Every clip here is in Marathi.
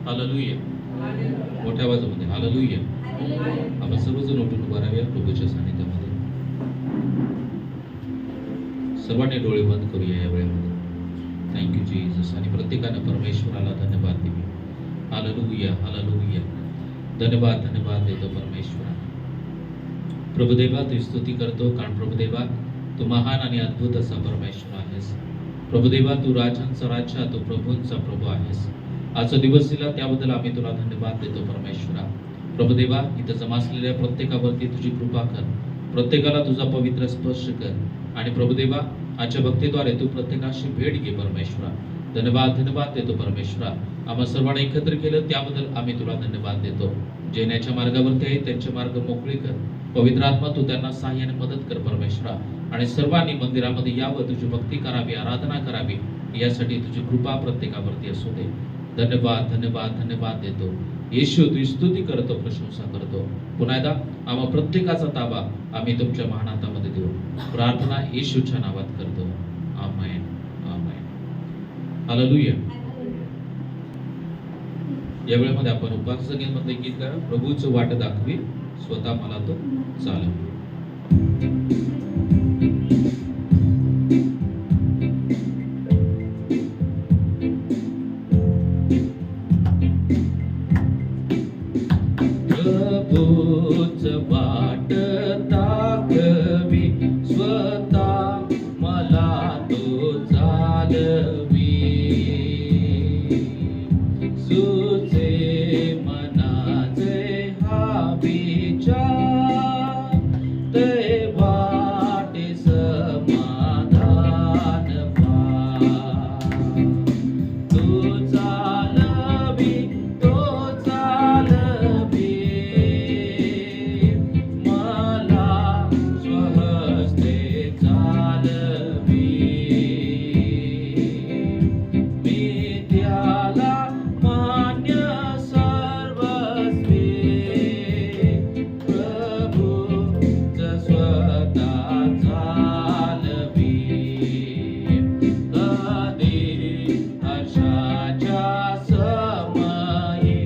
हालेलुया. मोठ्या आवाजामध्ये हालेलुया. आपण सर्वजण उठून उभा राहूया प्रभूच्या सानिध्यामध्ये. सर्वांनी डोळे बंद करूया या वेळेमध्ये. Thank you Jesus. आणि प्रत्येकाने परमेश्वराला धन्यवाद देऊ. Hallelujah hallelujah. धन्यवाद धन्यवाद देतो परमेश्वराला. प्रभुदेवा तुझी स्तुती करतो, कारण प्रभुदेवा तू महान आणि अद्भुत असा परमेश्वर आहेस. प्रभुदेवा तू राजांचा राजा, तू प्रभूंचा प्रभू आहेस. आजचा दिवस दिला त्याबद्दल आम्ही तुला धन्यवाद देतो परमेश्वरा. प्रभुदेवा इथं जमा असलेल्या प्रत्येकावरती तुझी कृपा कर, प्रत्येकाला तुझा पवित्र स्पर्श कर. आणि प्रभुदेवा आजच्या भक्तीद्वारे तू प्रत्येकाशी भेट घे परमेश्वरा. धन्यवाद धन्यवाद देतो परमेश्वरा. आम्हा सर्वांना एकत्र केलं त्याबद्दल आम्ही तुला धन्यवाद देतो. जे येण्याच्या मार्गावरती आहे त्यांचे मार्ग मोकळे कर. पवित्र आत्मा तू त्यांना सहाय्याने मदत कर परमेश्वरा. आणि सर्वांनी मंदिरामध्ये यावं, तुझी भक्ती करावी, आराधना करावी, यासाठी तुझी कृपा प्रत्येकावरती असू दे. धन्यवाद धन्यवाद धन्यवाद देतो. येशू तुझी स्तुती करतो, प्रशंसा करतो. पुन्हा एकदा आम्हा प्रत्येकाचा ताबा आम्ही तुमच्या महान हातामध्ये देऊ. प्रार्थना येशूच्या नावात करतो. आमेन आमेन. हालेलुया. या वेळेमध्ये आपण उपासनेमध्ये गीत गाऊ. प्रभूचं वाट दाखवी, स्वतः मला तो चालव. प्रभूचं वाट दाखवी, स्वतः मला तो चालवी. सुचे मनाचे हा विचार, ते वाटे समाधान पा. तू चालवी, तो चालवी, मला स्वहस्ते चालवी. मी त्याला मान्य सर्वस्वी, प्रभूच स्वतः चालवी. कधी हर्षाच्या समयी,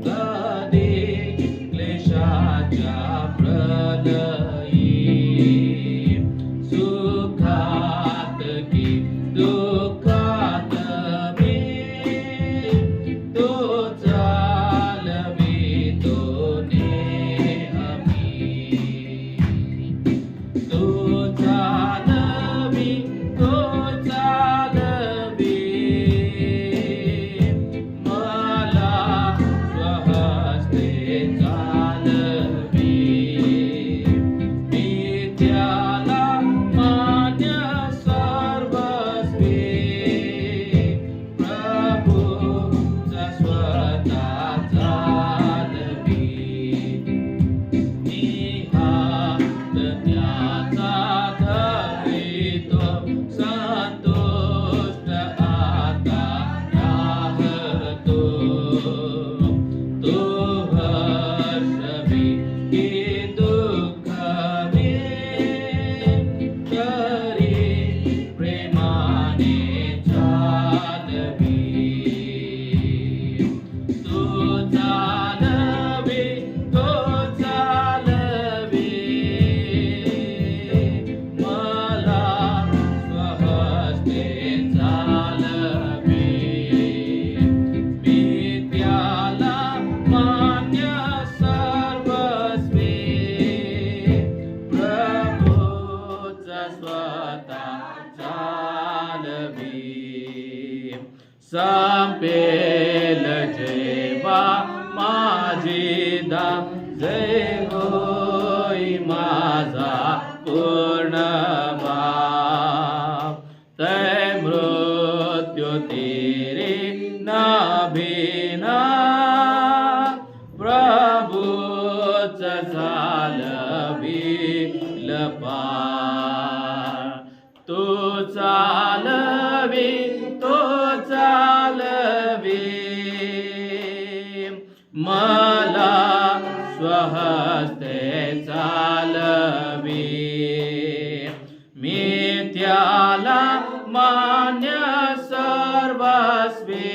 कधी क्लेशाच्या प्रलयी, सुखात की दुःखात मी, तो चालवी तो नेहमी. तो चालवी, तो चालवी, मला स्वहस्ते चालवी. मी त्याला मान्य सर्वस्वी, प्रभूचा स्वतः चालवी. मी हात त्याचा धरितो, संतुष्ट आता राहतो. तो हर्षवी की दुःखवी, तरी प्रेमाने चालवी. तो चालवी, तो चालवी, मला स्वहस्ते चालवी. मी त्याला मान्य सर्वस्वी, प्रभूचा स्वतः चालवी. संपेल जेव्हा माझी दाम, जय होई माझा पूर्ण भाव. तै मृत्यू तेरे नाभिना, प्रभूच चालवी लपार. तू चालवी, तो चालवी, मला स्वहस्ते चालवी. मी त्याला मान्य सर्वस्वी,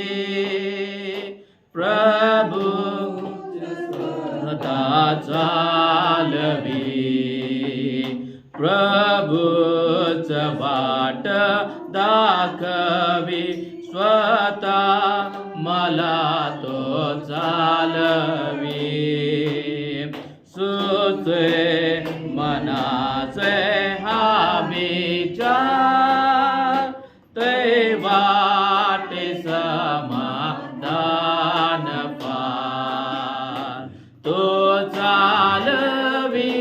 मला तो चालवी सुचे मनाचे हा विचार ते वाटे समाधान पार तो चालवी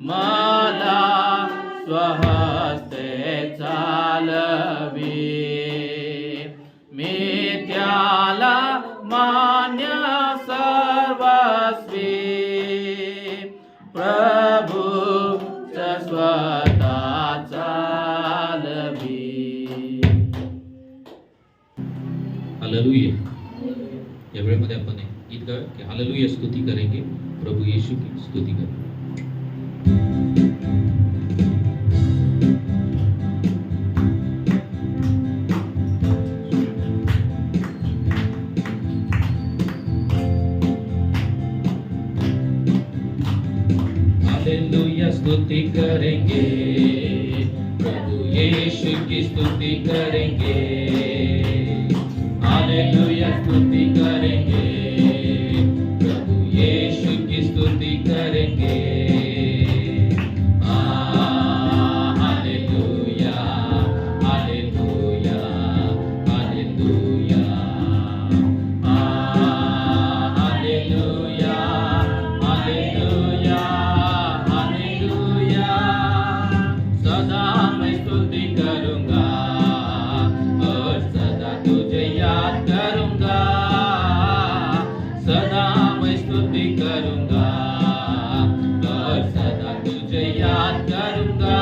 मला स्वहस्ते चालवी मी त्याला मान्य सर्वस्वी प्रभू स्वतः चालवी. हालेलुया. या वेळेमध्ये आपण गीत गाऊया की हालेलुया स्तुती करेंगे, प्रभु यीशु की स्तुती करेंगे. हालेलुया स्तुति करेंगे, प्रभु यीशु की स्तुति करेंगे. हालेलुया स्तुति करेंगे, प्रभु यीशु की स्तुति करेंगे. Hallelujah hallelujah hallelujah hallelujah hallelujah hallelujah. सदा मैं स्तुति करूंगा और सदा तुझे याद करूंगा. सदा मैं स्तुति करूंगा और सदा तुझे याद करूंगा.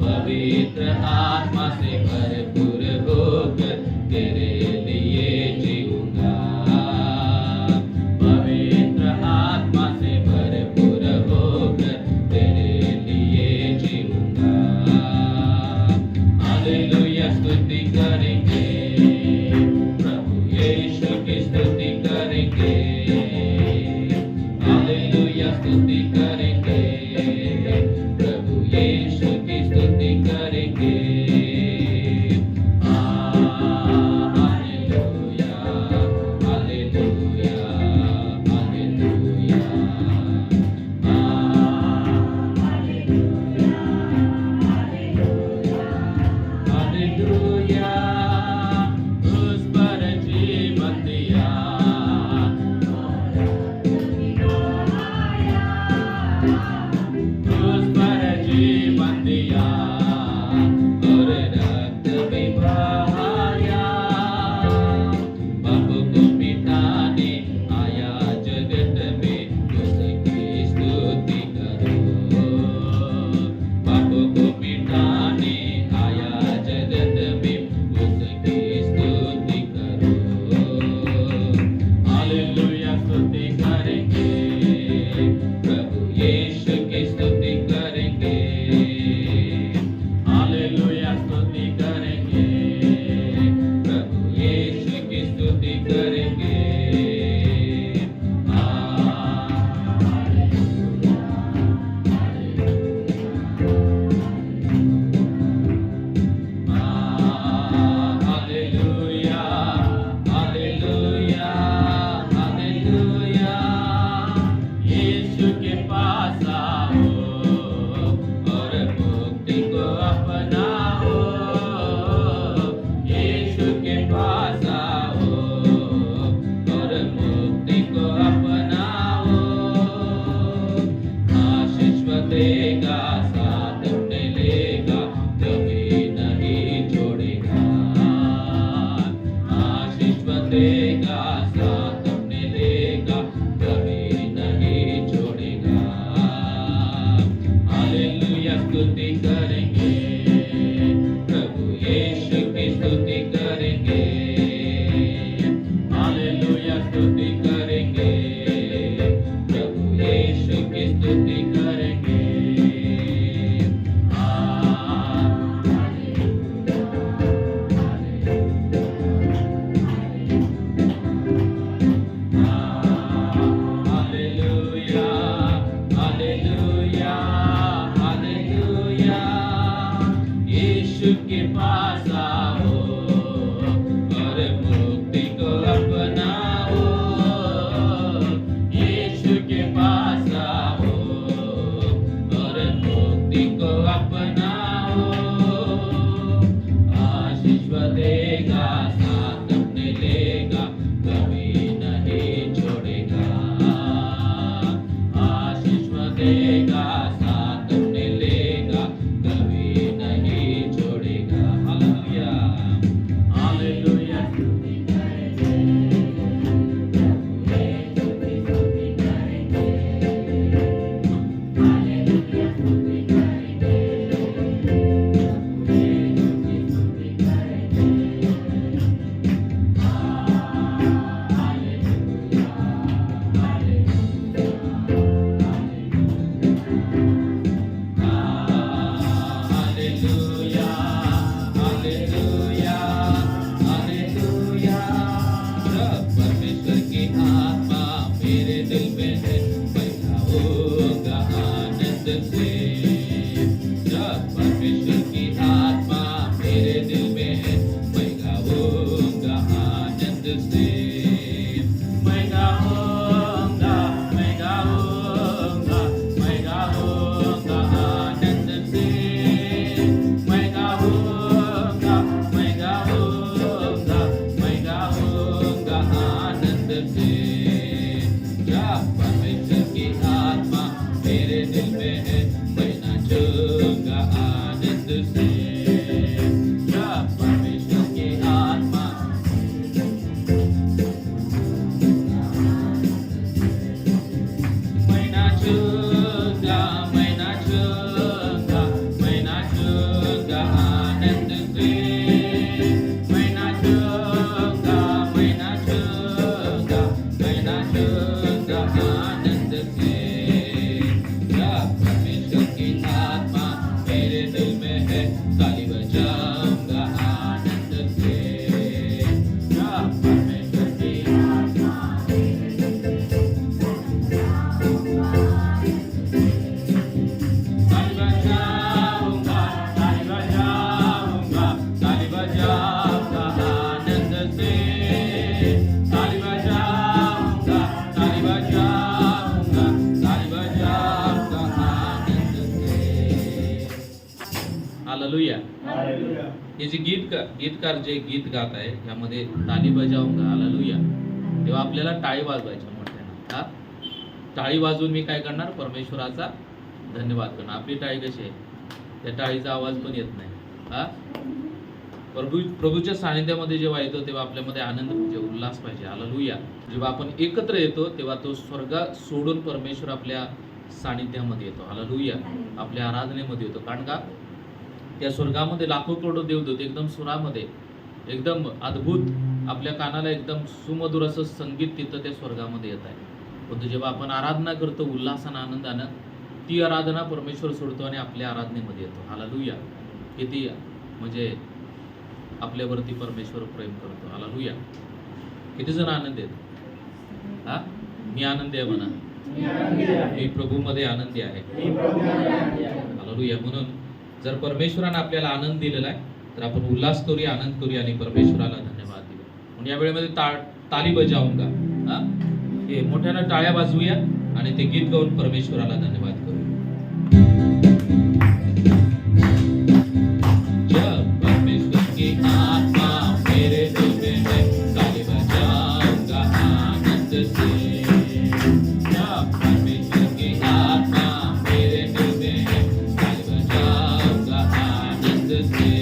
पवित्र आत्मा से भरपूर होकर तेरे लिए जीऊंगा. पवित्र आत्मा से भरपूर होकर तेरे लिए जीऊंगा. हालेलुया स्तुति करेंगे, प्रभु यीशु की स्तुति करेंगे. हालेलुया स्तुति करेंगे, प्रभु यीशु की स्तुति करेंगे. Hallelujah hallelujah hallelujah hallelujah. उस पर जीवन दिया, उस पर जीवन दिया, यीशु के पास आओ और मुक्ति को अपनाओ, यीशु के पास आओ और मुक्ति को अपनाओ। आशीष देगा, साथ अपने लेगा, कभी नहीं छोड़ेगा। आशीष देगा, साथ अपने लेगा, कभी नहीं छोड़ेगा। Hallelujah, hallelujah. परमेश्वर की आत्मा मेरे दिल में है, मैं गाऊंगा आनंद से। जब परमेश्वर की आत्मा मेरे दिल में है, मैं गाऊंगा आनंद से। मैं गाऊंगा, मैं गाऊंगा, मैं गाऊंगा आनंद से। मैं गाऊंगा, मैं गाऊंगा, मैं गाऊंगा आनंद से। जब परमेश्वर की आत्मा मेरे दिल में है, मैं नाचूंगा आनंद से। जब परमेश्वर की आत्मा मैं नाचूंगा, मैं नाचूंगा, मैं नाचूंगा आनंद से। मैं नाचूंगा, मैं नाचूंगा, मैं नाचूंगा आनंद से। जब परमेश्वर की आत्मा मेरे दिल में है, ताली बजाऊंगा आनंद से। जब परमेश्वर की आत्मा ताली बजाऊंगा, ताली बजाऊंगा, ताली बजाऊंगा आनंद से। ताली बजाऊंगा, ताली बजाऊंगा, ताली बजाऊंगा आनंद से। हालेलुया। हे जे गीतकार जे गीत गात आहे यामध्ये ताली बजाऊंगा, हालेलुया, तेव्हा आपल्याला टाळी वाजवायच्या मोठ्यानं। हा, टाळी वाजवून मी काय करणार? परमेश्वराचा धन्यवाद करणार। आपली टाळी कशी आहे? त्या टाळीचा आवाज पण येत नाही। हा, प्रभूच्या सानिध्यामध्ये जेव्हा येतो तेव्हा आपल्यामध्ये आनंद पाहिजे, उल्हास पाहिजे। हालेलुया। जेव्हा आपण एकत्र येतो तेव्हा तो स्वर्ग सोडून परमेश्वर आपल्या सानिध्यामध्ये येतो। हालेलुया। आपल्या आराधनेमध्ये येतो। कारण का? त्या स्वर्गामध्ये लाखो करोडो देवदूत एकदम सुरामध्ये, एकदम अद्भुत, आपल्या कानाला एकदम सुमधुर असं संगीत तिथं त्या स्वर्गामध्ये येत आहे। परंतु जेव्हा आपण आराधना करतो उल्हासानं, आनंदानं, ती आराधना परमेश्वर सोडतो आणि आपल्या आराधनेमध्ये येतो। हालेलुया। किती म्हणजे आपल्यावरती परमेश्वर प्रेम करतो। हालेलुया। किती जण आनंदी आहेत? हा, मी आनंदी आहे म्हणा। मी प्रभूमध्ये आनंदी आहे। हालेलुया। म्हणून जर परमेश्वराने आपल्याला आनंद दिलेला आहे तर आपण उल्हास करूया, आनंद करूया आणि परमेश्वराला धन्यवाद देऊया। म्हणून या वेळेमध्ये ताली बजाऊंगा, हा, हे मोठ्यानं टाळ्या वाजवूया आणि ते गीत गाऊन परमेश्वराला धन्यवाद करूया। जब परमेश्वर की आत्मा मेरे दिल में है, ताली बजाऊंगा आनंद से। जब परमेश्वर की आत्मा मेरे दिल में है, ताली बजाऊंगा आनंद से।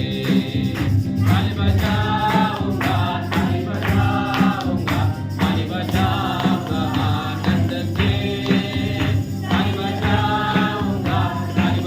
ताली बजाऊंगा, ताली बजाऊंगा, ताली बजाऊंगा आनंद से। ताली बजाऊंगा, ताली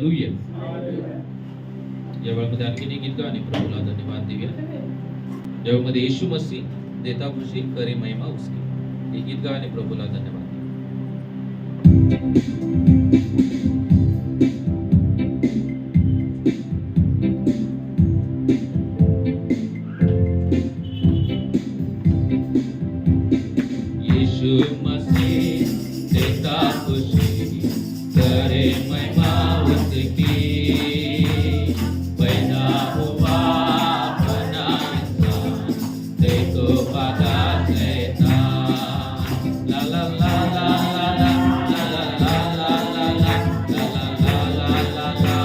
हालेलुया. या वेळेमध्ये आणखीन एक गीत गा आणि प्रभूला धन्यवाद देऊया. या वेळेमध्ये येशू मसीह देता खुशी करी महिमा उसकी. हे गीत गा आणि प्रभूला धन्यवाद. यीशु मसीह देता खुशी करे महिमा उसकी. पैदा हुआ बना इंसान देखो पागा शैतान. ला ला ला ला ला ला ला ला ला ला ला ला ला ला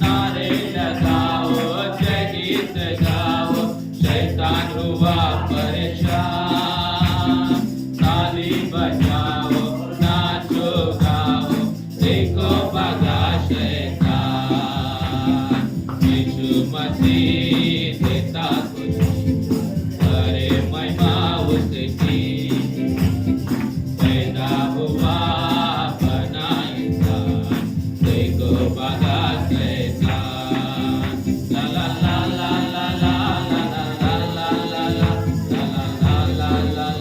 नारे लगाओ जय गीत गाओ शैतान हुआ परेशान. ताली बजाओ नाचो गाओ देखो भागा शैतान. यीशु मसीह देता खुशी करे महिमा उसकी. पैदा हुआ बना इंसान देखो भागा शैतान. ला ला ला ला ला ला ला ला ला ला ला ला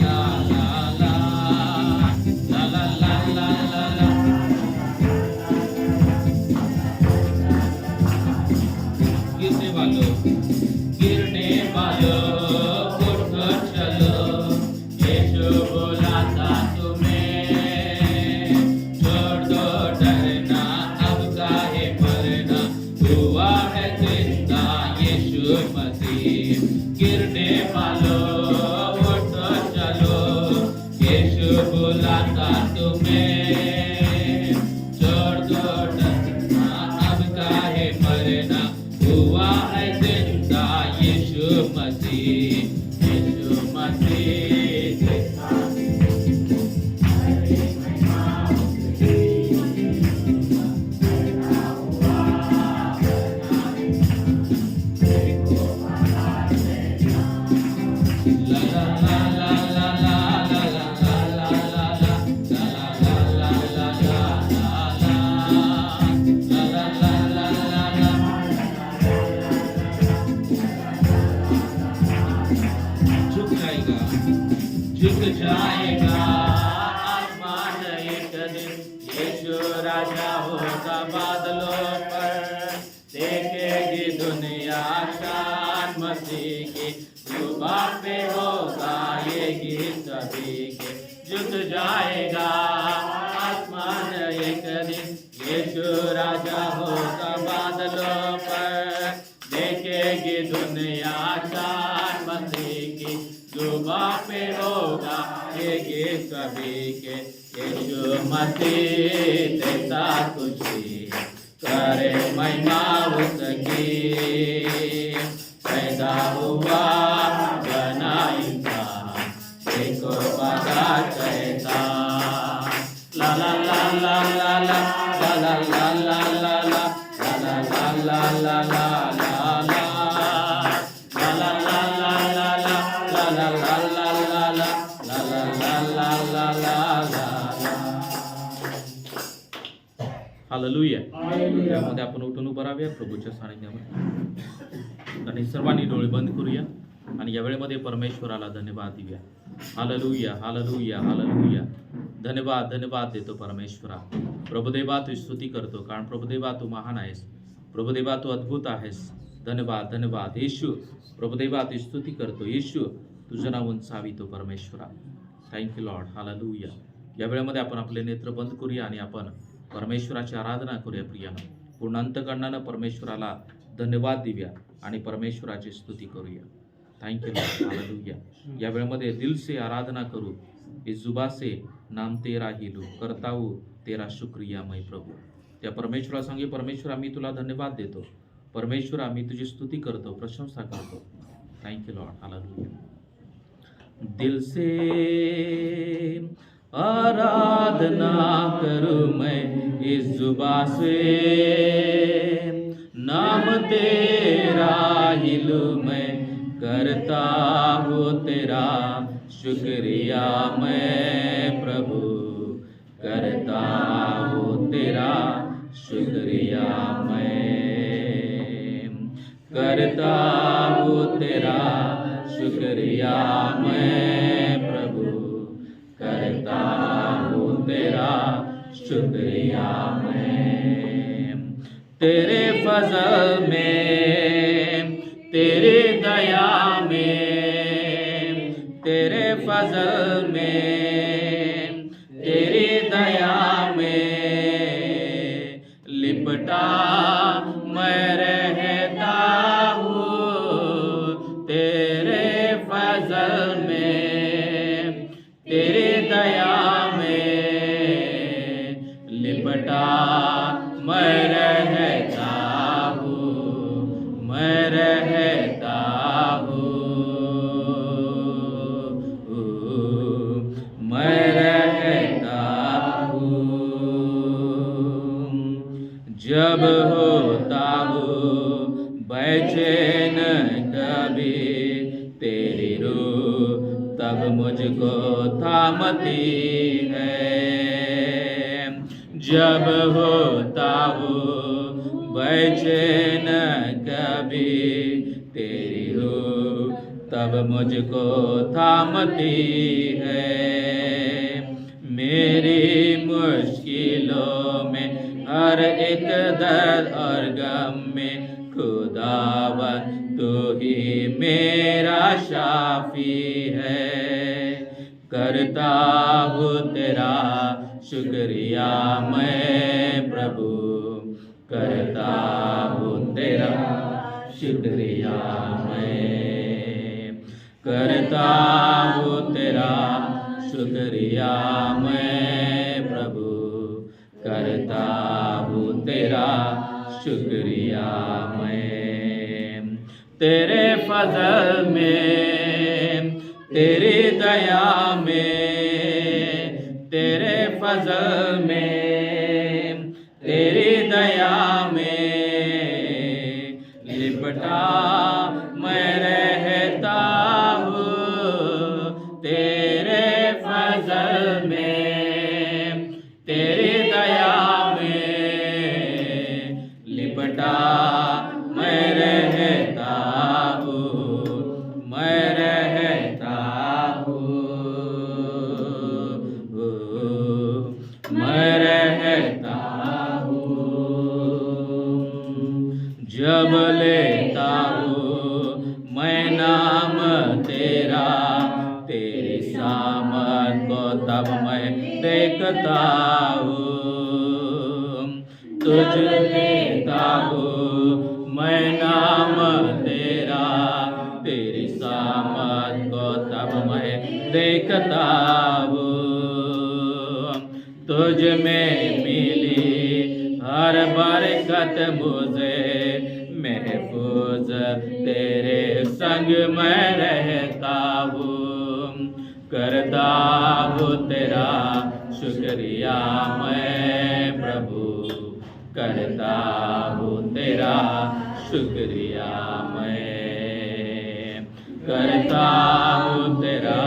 ला ला ला ला ला ला. गिरने वालों उठकर चलो यीशु बुलाता तुम्हें. छोड़ दो डरना अब काहे मरना हुआ है जिंदा यीशु मसीह. गिरने वालों उठकर चलो यीशु बुलाता तुम्हें. छोड़ दो डरना अब काहे मरना हुआ है जिंदा यीशु मसीह. यीशु मसीह ला ला ला ला ला ला ला ला ला ला ला ला ला ला ला. झुक जाएगा आसमान एक दिन यीशु राजा होगा बादलों पर. देखेगी दुनिया शान मसीह की जुबान पे होगा ये गीत सभी के. झुक जाएगा आसमान एक दिन यीशु राजा होगा बादलों पर. देखेगी दुनिया शान मसीह की जुबां पे होगा ये गीत सभी के. यीशु मसीह देता खुशी करे महिमा उसकी. पैदा हुआ बना इंसान देखो भागा शैतान. ला ला ला ला ला ला ला ला ला ला ला ला ला ला ला ला. हालेलुया. त्यामध्ये आपण उठून उभं राहूया प्रभूच्या सानिध्यामध्ये आणि सर्वांनी डोळे बंद करूया आणि या वेळेमध्ये परमेश्वराला धन्यवाद देऊया. Hallelujah hallelujah hallelujah. धन्यवाद धन्यवाद देतो परमेश्वरा. प्रभुदेवा तू स्तुती करतो कारण प्रभुदेवा तू महान आहेस. प्रभुदेवा तू अद्भुत आहेस. धन्यवाद धन्यवाद येशू. प्रभुदेवा तू स्तुती करतो येशू. तुझं नाव उंचावितो परमेश्वरा. Thank you Lord. हालेलुया. या वेळेमध्ये आपण आपले नेत्र बंद करूया आणि आपण परमेश्वराची आराधना करूया प्रियानं. पूर्ण अंतकरणानं परमेश्वराला धन्यवाद देऊया आणि परमेश्वराची स्तुती करूया. Thank you Lord. हालेलुया. या वेळेमध्ये दिल से आराधना करू. इस जुबा से नाम तेरा ही लू. करता हूँ तेरा शुक्रिया मैं प्रभू. त्या परमेश्वरा सांगे परमेश्वरा मी तुला धन्यवाद देतो. परमेश्वर आम्ही तुझी स्तुती करतो, प्रशंसा करतो. Thank you Lord. हालेलुया. दिल से आराधना करूं मैं इस जुबां से, नाम तेरा ही लूं मैं, करता हूँ तेरा शुक्रिया मैं प्रभु, करता हूँ तेरा शुक्रिया मैं, करता हूँ तेरा शुक्रिया मैं प्रभु, करता हूँ तेरा शुक्रिया मैं. तेरे फजल में, तेरे दया में, तेरे फजल में, तेरी दया में लिपटा मैं रहता हूँ. तेरे फजल में, तेरी दया में लिपटा मैं रहता हूँ, मैं रहता हूँ, मैं रहता हूँ. जब होता हूँ बेचैन कभी तेरी रूह, तब मुझको थामती है. जब होता हूँ बेचैन कभी तेरी रूह, तब मुझको थामती है. मेरी मुश्किलों में, हर एक दर्द और गम में खुदावन तू ही मेरा शाफी है. करता हूँ तेरा शुक्रिया मैं प्रभु, करता हूँ तेरा शुक्रिया मैं, करता हूँ तेरा शुक्रिया मैं प्रभु, करता हूँ तेरा शुक्रिया मैं. तेरे फजल में, तेरी दया में, तेरे फजल में, तेरी दया में लिपटा मैं रहता हूँ. तेरे फजल में, तेरी दया में लिपटा मैं रहता हूँ, मैं रहता हूँ, मैं रहता हूँ. जब लेता हूँ मैं नाम तेरा, तेरी सामर्थ को तब मैं देखता हूँ. तुझ लेता हूँ मैं नाम तेरा, तेरी सामर्थ को तब मैं देखता हूँ. तुझ में मिली हर बरकत मुझे महफूज, तेरे संग मैं रहता हूँ. करता हूँ तेरा शुक्रिया मैं प्रभु, करता हूँ तेरा शुक्रिया मैं, करता हूँ तेरा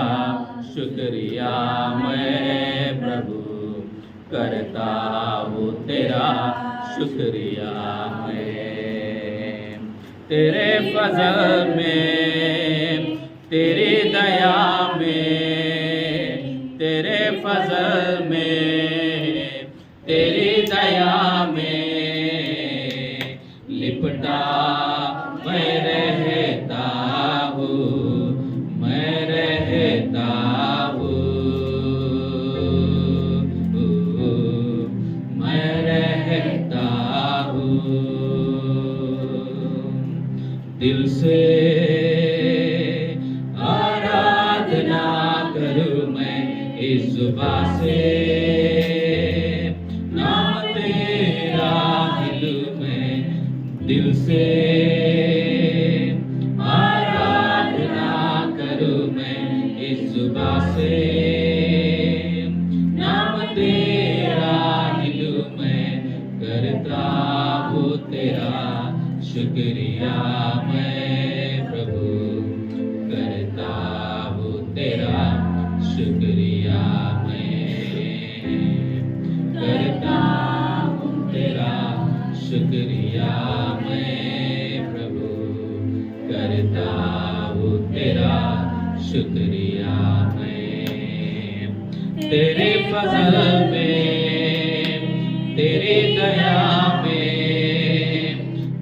शुक्रिया मैं प्रभु, करता हूँ तेरा शुक्रिया मैं. तेरे फजल में, तेरी दया में, तेरे फजल में, तेरी दया में लिपटा मैं रहता हूँ, मैं रहता हूँ, मैं रहता हूँ. दिल से आराधना करूं मैं इस जुबां से, नाम तेरा ही लूं मैं दिल से. कृपा से नाम तेरा ही लूं मैं, करता हूँ तेरा शुक्रिया मैं प्रभु, करता हूँ तेरा शुक्रिया मैं, करता हूँ तेरा शुक्रिया मैं प्रभु, करता हूँ तेरा शुक्रिया मैं। तेरे फजल में, तेरी दया में,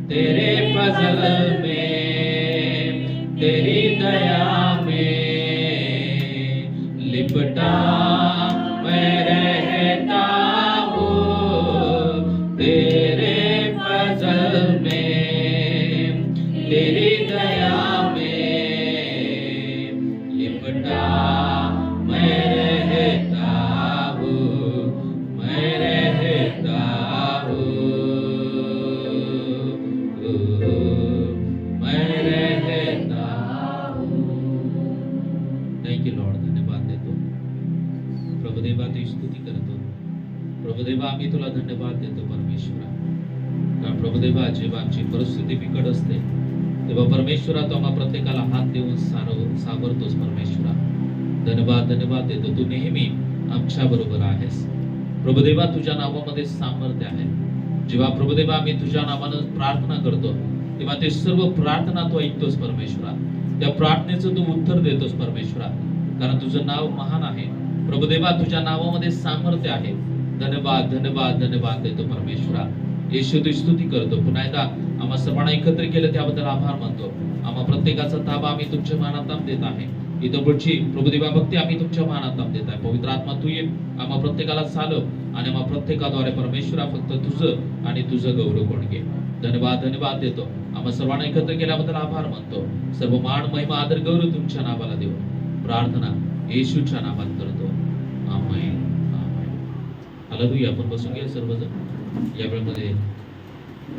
तेरे फजल में, तेरी दया में लिपटा मैं रहता हूँ। तेरे फजल में, तेरी दया में लिपटा मैं रहता हूँ, मैं रहता हूँ, मैं रहता हूँ। थँक यू लॉर्ड, धन्यवाद देतो प्रभुदेवा, तुझी स्तुती करतो प्रभुदेवा, आम्ही तुला धन्यवाद देतो परमेश्वरा। कारण प्रभुदेवा, जेव्हा आमची परिस्थिती बिकट असते तेव्हा परमेश्वरा तू आम्हा प्रत्येकाला हात देऊन सावरतोस परमेश्वरा। धन्यवाद धन्यवाद देतो, तू नेहमी आमच्या बरोबर आहेस प्रभुदेवा। तुझ्या नावामध्ये सामर्थ्य आहे। जेव्हा प्रभुदेवा आम्ही तुझ्या नावानं प्रार्थना करतो तेव्हा ते सर्व प्रार्थना तू ऐकतोस परमेश्वरा। त्या प्रार्थनेचं तू उत्तर देतोस परमेश्वरा, कारण तुझं नाव महान आहे प्रभुदेवा। तुझ्या नावामध्ये सामर्थ्य आहे। धन्यवाद धन्यवाद धन्यवाद देतो परमेश्वरा। येशू तुझी स्तुती करतो। पुन्हा एकदा आम्हा सर्वांना एकत्र केलं त्याबद्दल आभार मानतो। आम्हा प्रत्येकाचा ताबा आम्ही तुमच्या मानात देत आहे। इथं पुढची प्रभुदेवा भक्ती आम्ही तुमच्या मानात देत आहे। पवित्र आत्मा तू ये, आम्हा प्रत्येकाला चालव आणि आम्हा प्रत्येकाद्वारे परमेश्वरा फक्त तुझं आणि तुझं गौरव कोण घे। धन्यवाद धन्यवाद देतो। आम्हा सर्वांना एकत्र केल्याबद्दल आभार मानतो। सर्व मान महिमा आदर गौरव तुमच्या नावाला देऊ। प्रार्थना येशूच्या नावात करतो, आमेन आमेन। हालेलुया। आपण बसून घ्या सर्वजण। या वेळेमध्ये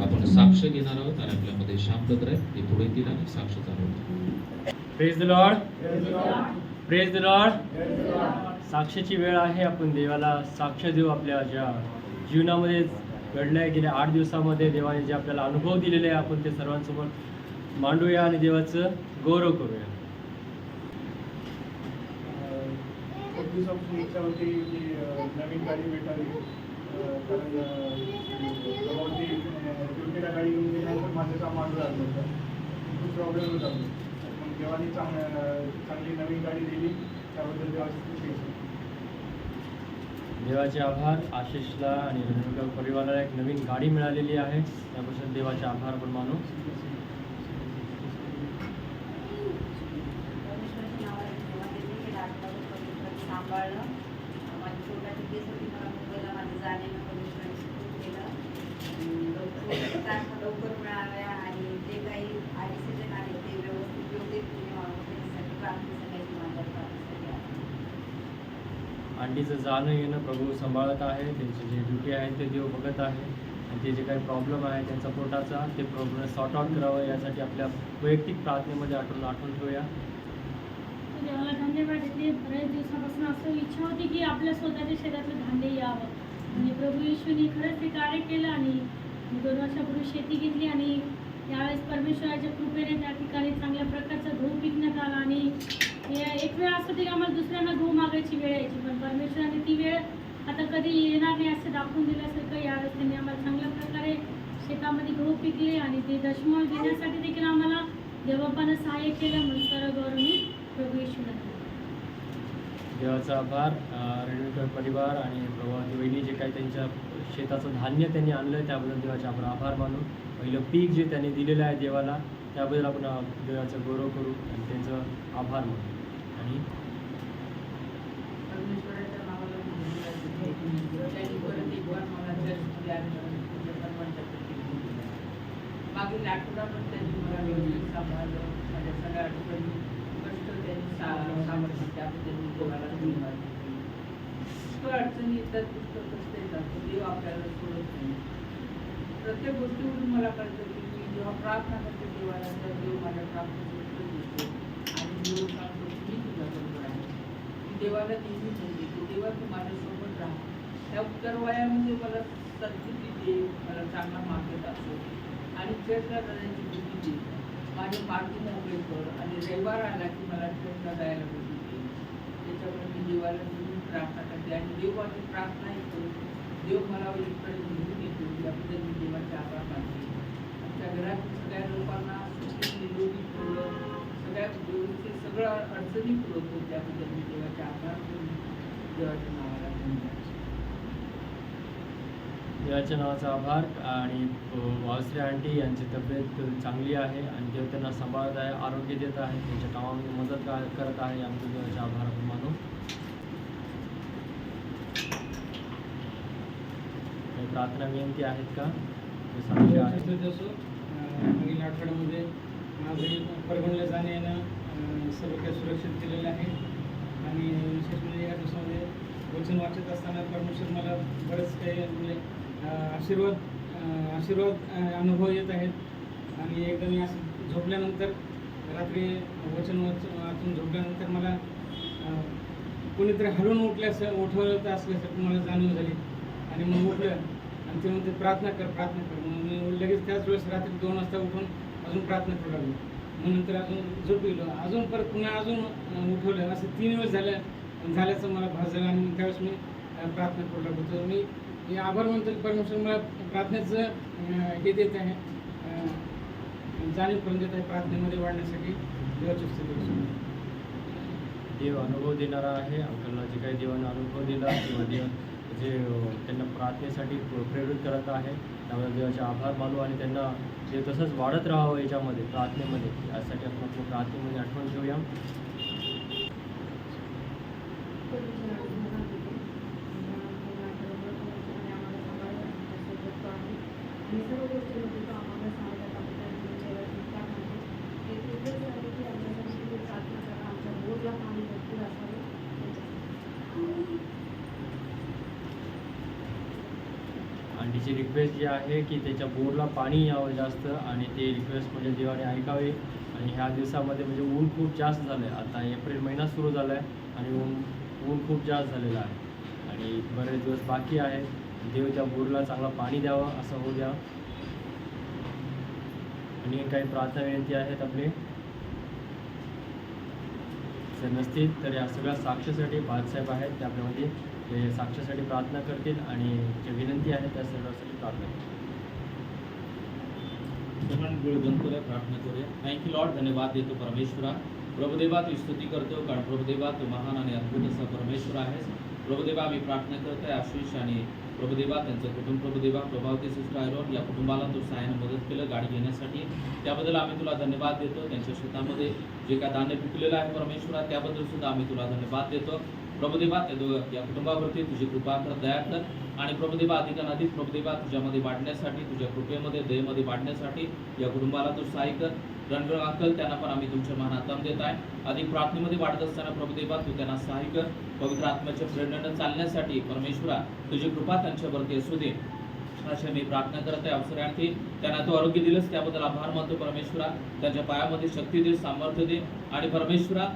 आपण साक्ष घेणार आहोत आणि आपल्यामध्ये श्याम ब्रदर आहेत, ते पुढे येतील आणि साक्ष चालवतील। Praise the Lord, praise the Lord. साक्षीची वेळ आहे। आपण देवाला साक्ष देऊ। आपल्या ज्या जीवनामध्ये घडल्या गेल्या 8 दिवसामध्ये देवाने जे आपल्याला अनुभव दिलेले आहे आपण ते सर्वांसमोर मांडूया आणि देवाचं गौरव करूया। खूप दिवसापासून इच्छा होती की नवीन गाडी भेटावी, कारण ड्युटीला गाडी घेऊन गेल्यानंतर माझं काम मांडू लागलं होतं, खूप प्रॉब्लेम होता। मग देवाने चांगली नवीन गाडी दिली, त्याबद्दल देवाची खूप इच्छा। देवाचे आभार। आशिषला आणि रणवीर परिवाराला एक नवीन गाडी मिळालेली आहे, त्याबद्दल देवाचे आभार आपण मानू। सांभाळलं माझी छोट्याची केस होती, मला मुंबईला माझं जाण्यानं परमेश्वराने सुरू केलं। लवकर मिळाव्या आणि जे काही डिसिजन आहे ते व्यवस्थित योग्यरीतीने व्हावं त्याच्यासाठी प्रार्थना सगळ्यांची माझ्या प्रार्थनेसाठी आहे। आंटीचं जाणं येणं प्रभू सांभाळत आहे। त्यांची जे ड्युटी आहे ते देव बघत आहे आणि ते जे काही प्रॉब्लेम आहे त्यांचा पोटाचा ते प्रॉब्लेम सॉर्ट आउट करावं यासाठी आपल्या वैयक्तिक प्रार्थनेमध्ये आठवण ठेवूया। देवाला धन्यवाद देते। बऱ्याच दिवसापासून असं इच्छा होती की आपल्या स्वतःच्या शेतातलं धान्य यावं आणि प्रभू येशूने खरंच ते कार्य केलं आणि 2 वर्षापूर्वी शेती घेतली आणि यावेळेस परमेश्वराच्या कृपेने त्या ठिकाणी चांगल्या प्रकारचा गहू पिकण्यात आला। आणि एक वेळ असं होती की आम्हाला दुसऱ्यांना गहू मागायची वेळ यायची, पण परमेश्वराने ती वेळ आता कधी येणार नाही असं दाखवून दिल्यासारखं यावेळेस त्यांनी आम्हाला चांगल्या प्रकारे शेतामध्ये गहू पिकले आणि ते दशमोल देण्यासाठी देखील आम्हाला देवबापानं सहाय्य केलं। म्हणून सर्व गौरव मी प्रभू येशूला देते। देवाचा आभार। रणवीर परिवार आणि प्रभावती वहिनी जे काही त्यांच्या शेताचं धान्य त्यांनी आणलं त्याबद्दल देवाचे आपण आभार मानू। पहिलं पीक जे त्यांनी दिलेलं आहे देवाला त्याबद्दल आपण देवाचा गौरव करू आणि त्यांचं आभार मानू। आणि परमेश्वराच्या नावाला त्यांनी परत एक वार मला चर्चमध्ये आल्यानंतर सर्वांच्या प्रती मागील आठवडाभर त्यांनी मला व्यवस्थित सांभाळलं। माझ्या सगळ्या आठवड्यांनी कष्ट त्यांनी सामर्थ्य त्याबद्दल मी देवाला धन्यवाद देते। पुष्कळ अडचणी येतात, पुष्कळ कष्ट येतात, देव आपल्याला सोडत नाही। प्रत्येक गोष्टीवरून मला कळतं की मी जेव्हा प्रार्थना करते देवाला तर देव माझ्या प्रार्थनेचं उत्तर देतो आणि देव सांगतो मी तुझ्याबरोबर आहे। देवाला नेहमी म्हणते की देवा तू माझ्यासोबत राहा. त्या उत्तर वयामध्ये मला सद्बुद्धी दे, मला चांगला मार्ग दाखव आणि चर्चला जाण्याची बुद्धी दे. माझे मार्ग मोकळे कर आणि रविवार आला की मला चर्चला जायला बुद्धी दे. त्याच्यामुळे मी देवाला नेहमी प्रार्थना करते आणि देव माझी प्रार्थना करतो. देव मला इकडे घेऊन येतो. याबद्दल मी देवाचे आभार मानते. आमच्या घरातील सगळ्या लोकांना सुखी निरोगी ठेवलं, सगळ्या व्यवस्थित सगळं अडचणी पुरवतो. त्याबद्दल मी देवाचे आभार करून देवाच्या नावाला धन्यवाद. देवाच्या नावाचा आभार. आणि वावश्री आंटी यांची तब्येत चांगली आहे आणि देव त्यांना सांभाळत आहे, आरोग्य देत आहे, त्यांच्या कामामध्ये मदत करत आहे. आमच्या देवाचे आभार आपण मानू. काही प्रार्थना विनंती आहेत का ते सांगले आहेत? मागील आठवड्यामध्ये माझे परभणीला जाणे येणं सर्व काही सुरक्षित केलेलं आहे. आणि विशेष म्हणजे या दिवसामध्ये वचन वाचत असताना परमेश्वर मला बरेच काही म्हणजे आशीर्वाद अनुभव येत आहेत. आणि एकदा मी असं झोपल्यानंतर रात्री वचन वाचून झोपल्यानंतर मला कोणीतरी हलवून उठवत असल्यासारखं मला जाणीव झाली. आणि मग उठलं आणि ते म्हणते प्रार्थना कर. मग मी लगेच त्याच वेळेस रात्री 2 वाजता उठून अजून प्रार्थना करू लागलो. मग नंतर अजून झोपलो, अजून परत पुन्हा अजून उठवलं. असं 3 वेळेस झाल्याचं मला भास झाला. आणि त्यावेळेस मी प्रार्थना करू लागलो. तर मी आभार मानतो की परमेश्वर मला प्रार्थनेचं हे देत आहे, जाणीव करून देत आहे प्रार्थनेमध्ये वाढण्यासाठी. देवाची स्तुती. देव अनुभव देणारा आहे. अंकलला जे काही देवाने अनुभव दिला किंवा देव जे त्यांना प्रार्थनेसाठी प्रेरित करत आहे, त्यामुळे देवाचे आभार मानू आणि त्यांना ते तसंच वाढत राहावं याच्यामध्ये प्रार्थनेमध्ये. यासाठी आपण आपल्या प्रार्थनेमध्ये आठवण ठेवूया. सर्व गोष्टीमध्ये तो आम्हाला सहाय्य करतो. आमच्यासाठी प्रार्थना करा. आमच्या बोरला पाणी भरपूर असावे. आंटीची रिक्वेस्ट जी आहे की त्याच्या बोरला पाणी यावं जास्त आणि ते रिक्वेस्ट म्हणजे देवाने ऐकावे. आणि ह्या दिवसामध्ये म्हणजे ऊन खूप जास्त झालं आहे. आता एप्रिल महिना सुरू झाला आहे आणि ऊन खूप जास्त झालेलं आहे आणि बरेच दिवस बाकी आहे. देव त्या बोरला चांगला पाणी द्यावं असं होऊ द्या. आणि काही प्रार्थना विनंती आहेत आपले जर नसतील तर या सगळ्या साक्षीसाठी बादसाहेब आहेत, ते आपल्यामध्ये ते साक्षीसाठी प्रार्थना करतील आणि जे विनंती आहे त्या सर्वांसाठी प्रार्थना करतील. डोळे बंद करूया, प्रार्थना करूया. Thank you Lord. धन्यवाद देतो परमेश्वरा. प्रभुदेवा तू स्तुती करतो कारण प्रभुदेवा तू महान आणि अद्भुत असा परमेश्वर आहेस. प्रभुदेवा मी प्रार्थना करतोय आशिष आणि प्रभुदेवा त्यांचं कुटुंब प्रभुदेवा प्रभावती सिस्टर आयरॉन या कुटुंबाला तू सहाय्यानं मदत केलं गाडी घेण्यासाठी. त्याबद्दल आम्ही तुला धन्यवाद देतो. त्यांच्या शेतामध्ये जे काय धान्य पिकलेलं आहे परमेश्वरा त्याबद्दल सुद्धा आम्ही तुला धन्यवाद देतो. प्रभुदेवा या कुटुंबावरती तुझी कृपा कर, दया कर आणि प्रभुदेवा अधिक प्रभुदेवा तुझ्यामध्ये वाढण्यासाठी, तुझ्या कृपेमध्ये दयेमध्ये वाढण्यासाठी या कुटुंबाला तू सहाय्य कर. रणवीर अंकल त्यांना पण आम्ही तुमच्या मनात दम देत आहे. अधिक प्रार्थनेमध्ये वाढत असताना प्रभुदेवा तू त्यांना सहाय्य कर. पवित्र आत्म्याच्या प्रेरणेनं चालण्यासाठी परमेश्वरा तुझी कृपा त्यांच्यावरती असू दे अशा मी प्रार्थना करत आहे. अवसरार्थी त्यांना तू आरोग्य दिलंस त्याबद्दल आभार मानतो परमेश्वरा. त्यांच्या पायामध्ये शक्ती दे, सामर्थ्य दे आणि परमेश्वरा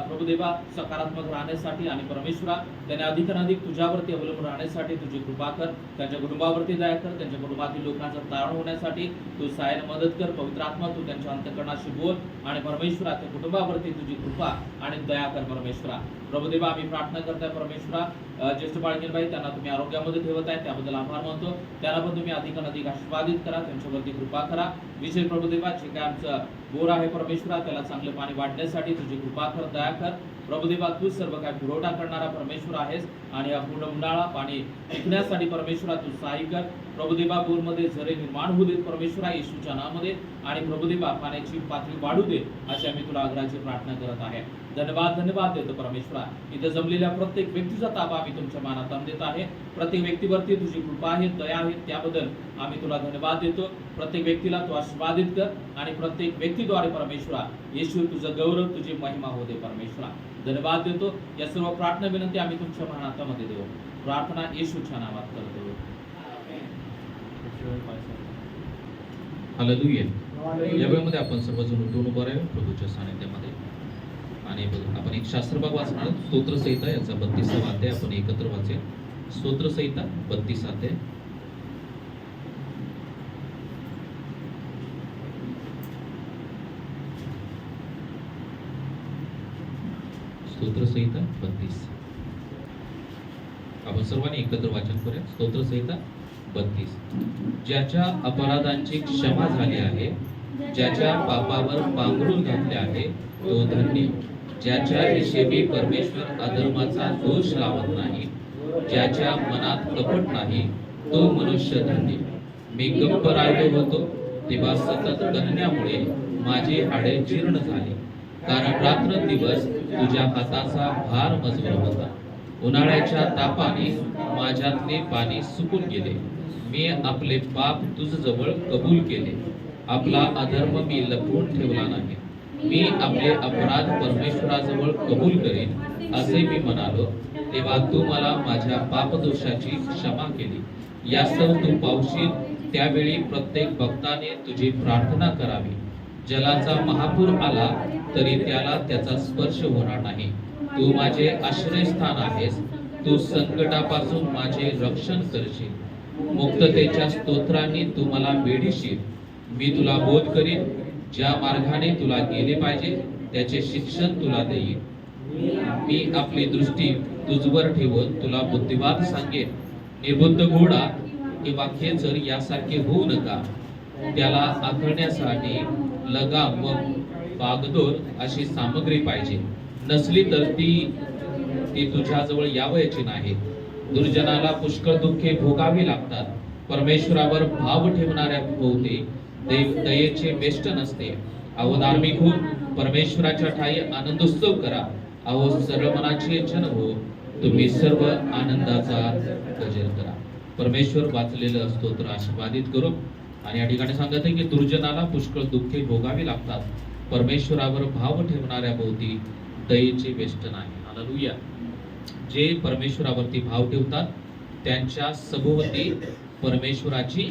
प्रभुदेवा सकारात्मक राहण्यासाठी आणि परमेश्वरा त्यांना अधिक तुझ्यावरती अवलंबून राहण्यासाठी तुझी कृपा कर. त्यांच्या कुटुंबावरती दया कर. त्यांच्या कुटुंबातील लोकांचा तारण होण्यासाठी तू सहाय्याने मदत कर. पवित्र आत्मा तू त्यांच्या अंतःकरणाशी बोल आणि परमेश्वरा त्या कुटुंबावरती तुझी कृपा आणि दया कर परमेश्वरा. प्रभुदेवा आम्ही प्रार्थना करताय परमेश्वरा ज्येष्ठ बाळगीनबाई त्यांना तुम्ही आरोग्यामध्ये ठेवत आहे त्याबद्दल आभार मानतो. त्यांना पण तुम्ही अधिक आशीर्वादित करा, त्यांच्यावरती कृपा करा. विशेष प्रभुदेवा जे काय आमचं बोर आहे परमेश्वरा त्याला चांगले पाणी वाढण्यासाठी तुझी कृपा कर, दया कर. प्रभुदेवा तू सर्व काय पुरवठा करणारा परमेश्वर आहेस आणि या पूर्ण उन्हाळा पाणी टिकण्यासाठी परमेश्वरा तू सहाय्य कर. प्रभुदेवा बोरमध्ये झरे निर्माण होऊ देत परमेश्वरा येशूच्या नावामध्ये आणि प्रभुदेवा पाण्याची पातळी वाढू दे अशी आम्ही तुला आग्रहाची प्रार्थना करत आहे. धन्यवाद देतो परमेश्वरा. इथं जमलेल्या प्रत्येक व्यक्तीचा ताबा आम्ही तुमच्या मानात देत आहे. प्रत्येक व्यक्तीवरती तुझी कृपा आहे, दया आहे, त्याबद्दल आम्ही तुला धन्यवाद देतो. प्रत्येक व्यक्तीला तू आशीर्वादित कर आणि प्रत्येक व्यक्तीद्वारे परमेश्वरा येशू तुझं गौरव, तुझी महिमा होऊ दे परमेश्वरा. धन्यवाद देतो. या सर्व प्रार्थना विनंती आम्ही तुमच्या महानाथामध्ये देऊ. प्रार्थना येशूच्या नावात करतो. हालेलुया. या वेळेमध्ये आपण सर्वजण उठून उभं राहू प्रभूच्या सानिध्यामध्ये आणि आपण एक शास्त्रभाग वाचणार आहोत. स्तोत्रसंहिता याचा 32वा अध्याय आपण एकत्र वाचूया. स्तोत्रसंहिता 32 अध्याय. स्तोत्रसंहिता 32. आपण सर्वांनी एकत्र वाचन करूया. स्तोत्रसंहिता 32. ज्याच्या अपराधांची क्षमा झाली आहे, ज्याच्या पापावर पांघरून घातले आहे, तो धन्य. ज्याच्या हिशेबी परमेश्वर अधर्माचा दोष लावत नाही, ज्याच्या मनात कपट नाही, तो मनुष्य धन्य. मी गप्प राहिलो होतो, तेव्हा सतत गणण्यामुळे माझी हाडे जीर्ण झाली, कारण रात्र दिवस तुझ्या हाताचा भार मजबूर होता. उन्हाळ्याच्या तापाने माझ्यातले पाणी सुकून गेले. मी आपले पाप तुझजवळ कबूल केले, आपला अधर्म मी लपवून ठेवला नाही. मी आपले अपराध परमेश्वराजवळ कबूल करीन असे मी म्हणालो, तेव्हा तू मला माझ्या पापदोषाची क्षमा केली. यास्तव तू पावशील त्यावेळी प्रत्येक भक्ताने तुझी प्रार्थना करावी. जलाचा महापूर आला तरी त्याला त्याचा स्पर्श होणार नाही. तू माझे आश्रयस्थान आहेस, तू संकटापासून माझे रक्षण करशील. मुक्ततेच्या स्तोत्रांनी तू मला वेढीशील. मी तुला बोध करीन, ज्या मार्गाने तुला गेले पाहिजे त्याचे शिक्षण तुला देईन. मी आपली दृष्टी तुझवर ठेवून तुला बुद्धिवाद सांगेन. निर्बुद्ध घोडा किंवा खेचर यासारखे होऊ नका. त्याला आखण्यासाठी लगाम व बागदोर अशी सामग्री पाहिजे. नसली तर ती तुझ्याजवळ यावयाची नाही. दुर्जनाला पुष्कळ दुःखे भोगावी लागतात. परमेश्वरावर भाव ठेवणाऱ्या भोवती दयेचे वेष्ट नसते. अहो धार्मिक हो, परमेश्वराच्या ठाई आनंदोत्सव करा. अहो सरळ मनाचे जन हो, तुम्ही सर्व आनंदाचा गजर करा. परमेश्वर वाचलेलं स्तोत्र आशीर्वादित करू. आणि या ठिकाणी सांगत आहे की दुर्जनाला पुष्कळ दुःखे भोगावी लागतात. परमेश्वरावर भाव ठेवणाऱ्या भोवती दयेचे वेष्ट नाही. हालेलुया. जे परमेश्वरावरती भाव ठेवतात त्यांच्या सभोवती परमेश्वराची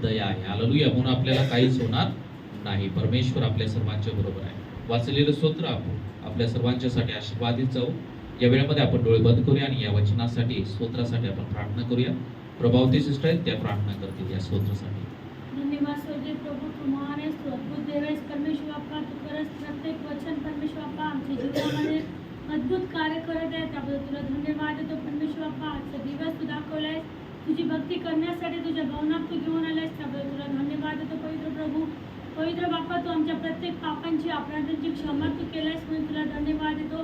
दया आहे. हालेलुया. म्हणून आपल्याला काहीच होणार नाही. परमेश्वर आपल्या सर्वांच्या बरोबर आहे. वाचलेलं स्तोत्र आपल्या सर्वांच्यासाठी आशीर्वादित जाऊ. या वेळेमध्ये आपण डोळे बंद करूया आणि या वचनासाठी स्तोत्रासाठी आपण प्रार्थना करूया. प्रभावती सिस्टर आहेत, त्या प्रार्थना करतील या स्तोत्रासाठी. धन्यवाद स्वर्गीय प्रभू, तू महान आहेस, तू अद्भुत देव आहेस परमेश्वर बाप्पा. तू खरंच प्रत्येक वचन परमेश्वर बाप्पा आमच्या जीवनामध्ये अद्भुत कार्य करत आहे, त्याबद्दल तुला धन्यवाद देतो परमेश्वर बाप्पा. आजचा दिवस तू दाखवलायस, तुझी भक्ती करण्यासाठी तुझ्या भवनात तू घेऊन आलायस, त्याबद्दल तुला धन्यवाद देतो पवित्र प्रभू. पवित्र बाप्पा, तू आमच्या प्रत्येक पापांची अपराधांची क्षमा तू केलायस म्हणून तुला धन्यवाद देतो.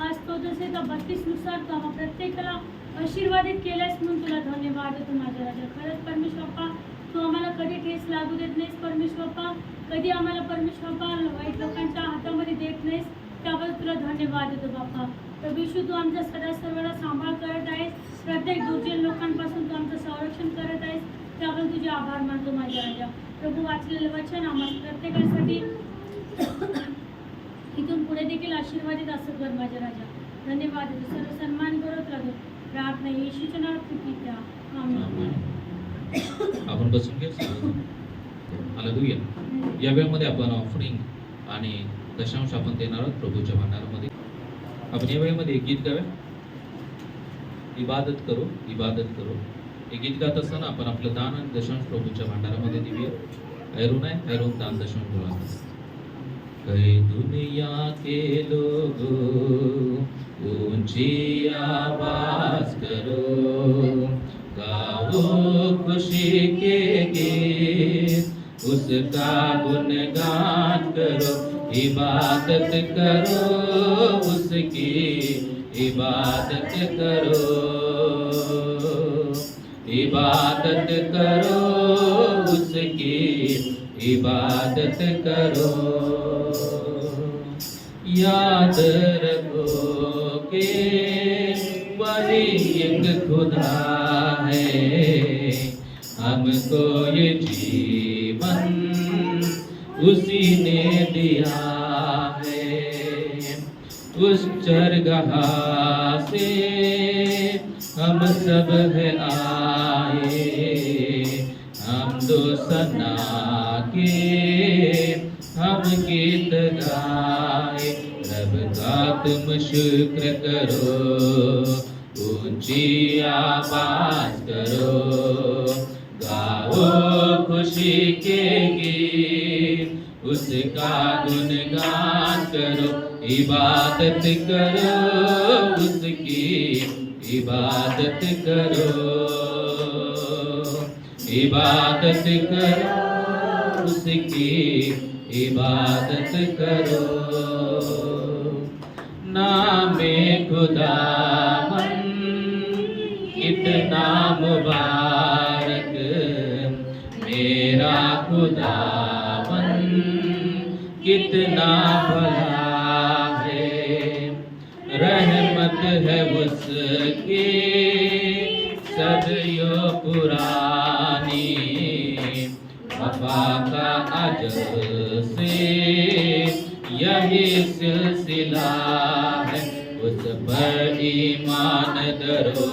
आज स्तोत्रसंहिता 32 नुसार तू आम्हा प्रत्येकाला आशीर्वादित केल्यास म्हणून तुला धन्यवाद देतो माझ्या राजा. खरंच परमेश्वर बाप्पा, तू आम्हाला कधी ठेस लागू देत नाहीस परमेश्वर बाप्पा. कधी आम्हाला परमेश्वर बाप्पा वाईट लोकांच्या हातामध्ये देत नाहीस, त्याबद्दल तुला धन्यवाद देतो बाप्पा. प्रभू येशू, तू आमचा सदा सर्वांना सांभाळ करत आहेस. प्रत्येक दुर्जन लोकांपासून तू आमचं संरक्षण करत आहेस, त्याबद्दल तुझे आभार मानतो माझ्या राजा. प्रभू, वाचलेलं वचन आम्हाला प्रत्येकासाठी इथून पुढे देखील आशीर्वादित असं कर माझ्या राजा. धन्यवाद देतो. सर्व सन्मान करत राहतो. प्रार्थना येशूच्या नावात पित्या. आमेन. आपण बसून घ्या. हालेलुया. या वेळेमध्ये आपण ऑफरिंग आणि दशांश आपण देणार आहोत प्रभूच्या भांडारामध्ये. आपण या वेळेमध्ये एक गीत गाऊया. इबादत करो, इबादत करो. हे गीत गात असताना आपण आपलं दान आणि दशांश प्रभूच्या भांडारामध्ये देऊया. ऐरून आहे, ऐरून दान दशांश बोला. कई दुनिया के लोगों ऊंची आवाज करो, गाओ खुशी के गीत, उसका गुणगान करो. इबादत करो उसकी, इबादत करो, इबादत करो उसकी, इबादत करो. याद रखो कि वही एक खुदा है, हमको ये जीवन उसी ने दिया है. उस चरगाह से हम सब है आए, हम दो सना के हम गीत गाए. रब का तुम शुक्र करो, ऊंची आवाज करो, गाओ खुशी के गीत, उसका गुणगान करो, इबादत करो उसकी, इबादत करो, इबादत करो उसकी, इबादत करो। नामे खुदावन कितना मुबारक, मेरा खुदावन कितना भला है, रहमत है उसकी सदियों पुरानी, वफा का अजल से यही सिलसिला है, उस पर ईमान धरो,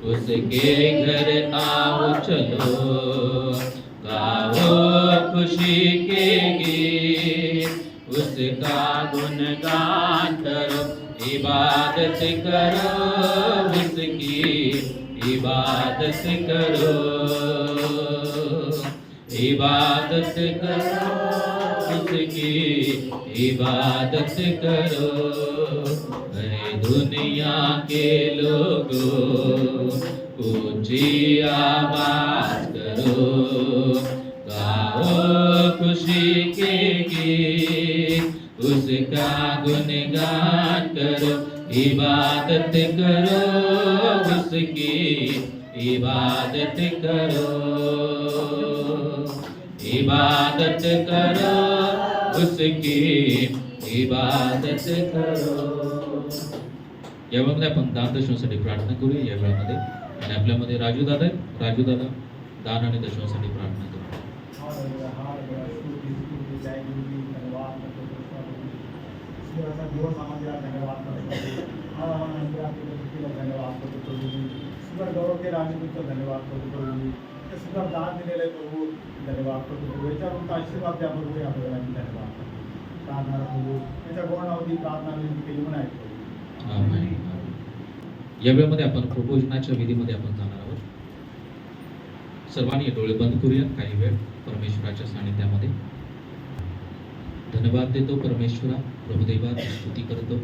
उसके घर आओ चलो, गाओ खुशी के गीत, उसका गुणगान करो, इबादत करो उसकी, इबादत करो, इबादत करो उसकी, इबादत करो। अरे दुनिया के लोगों ऊंची आवाज करो, गाओ खुशी के गीत, उसका गुणगान करो, इबादत करो उसकी, इबादत करो, इबादत करो उसकी, इबादत करो। या वेळेमध्ये आपण दान दर्शनासाठी प्रार्थना करूया या वेळेमध्ये, आणि आपल्यामध्ये राजू दादा दान आणि दर्शनासाठी प्रार्थना करू। गौरव के राजदूत धन्यवाद करतो प्रभू, ते सुद्धा दान दिलेले प्रभू धन्यवाद करतो प्रभू, याच्यावर आशीर्वाद द्या प्रभू, या प्रभू धन्यवाद प्रार्थना प्रभू, याच्या गौरवावधी प्रार्थना केली म्हणून ऐकतो। आमेन। या वेळेमध्ये आपण प्रभोजनाच्या विधीमध्ये आपण जाणार आहोत। सर्वांनी डोळे बंद करूया काही वेळ परमेश्वराच्या सानिध्यामध्ये। धन्यवाद देतो परमेश्वरा, प्रभुदेवा स्तुती करतो,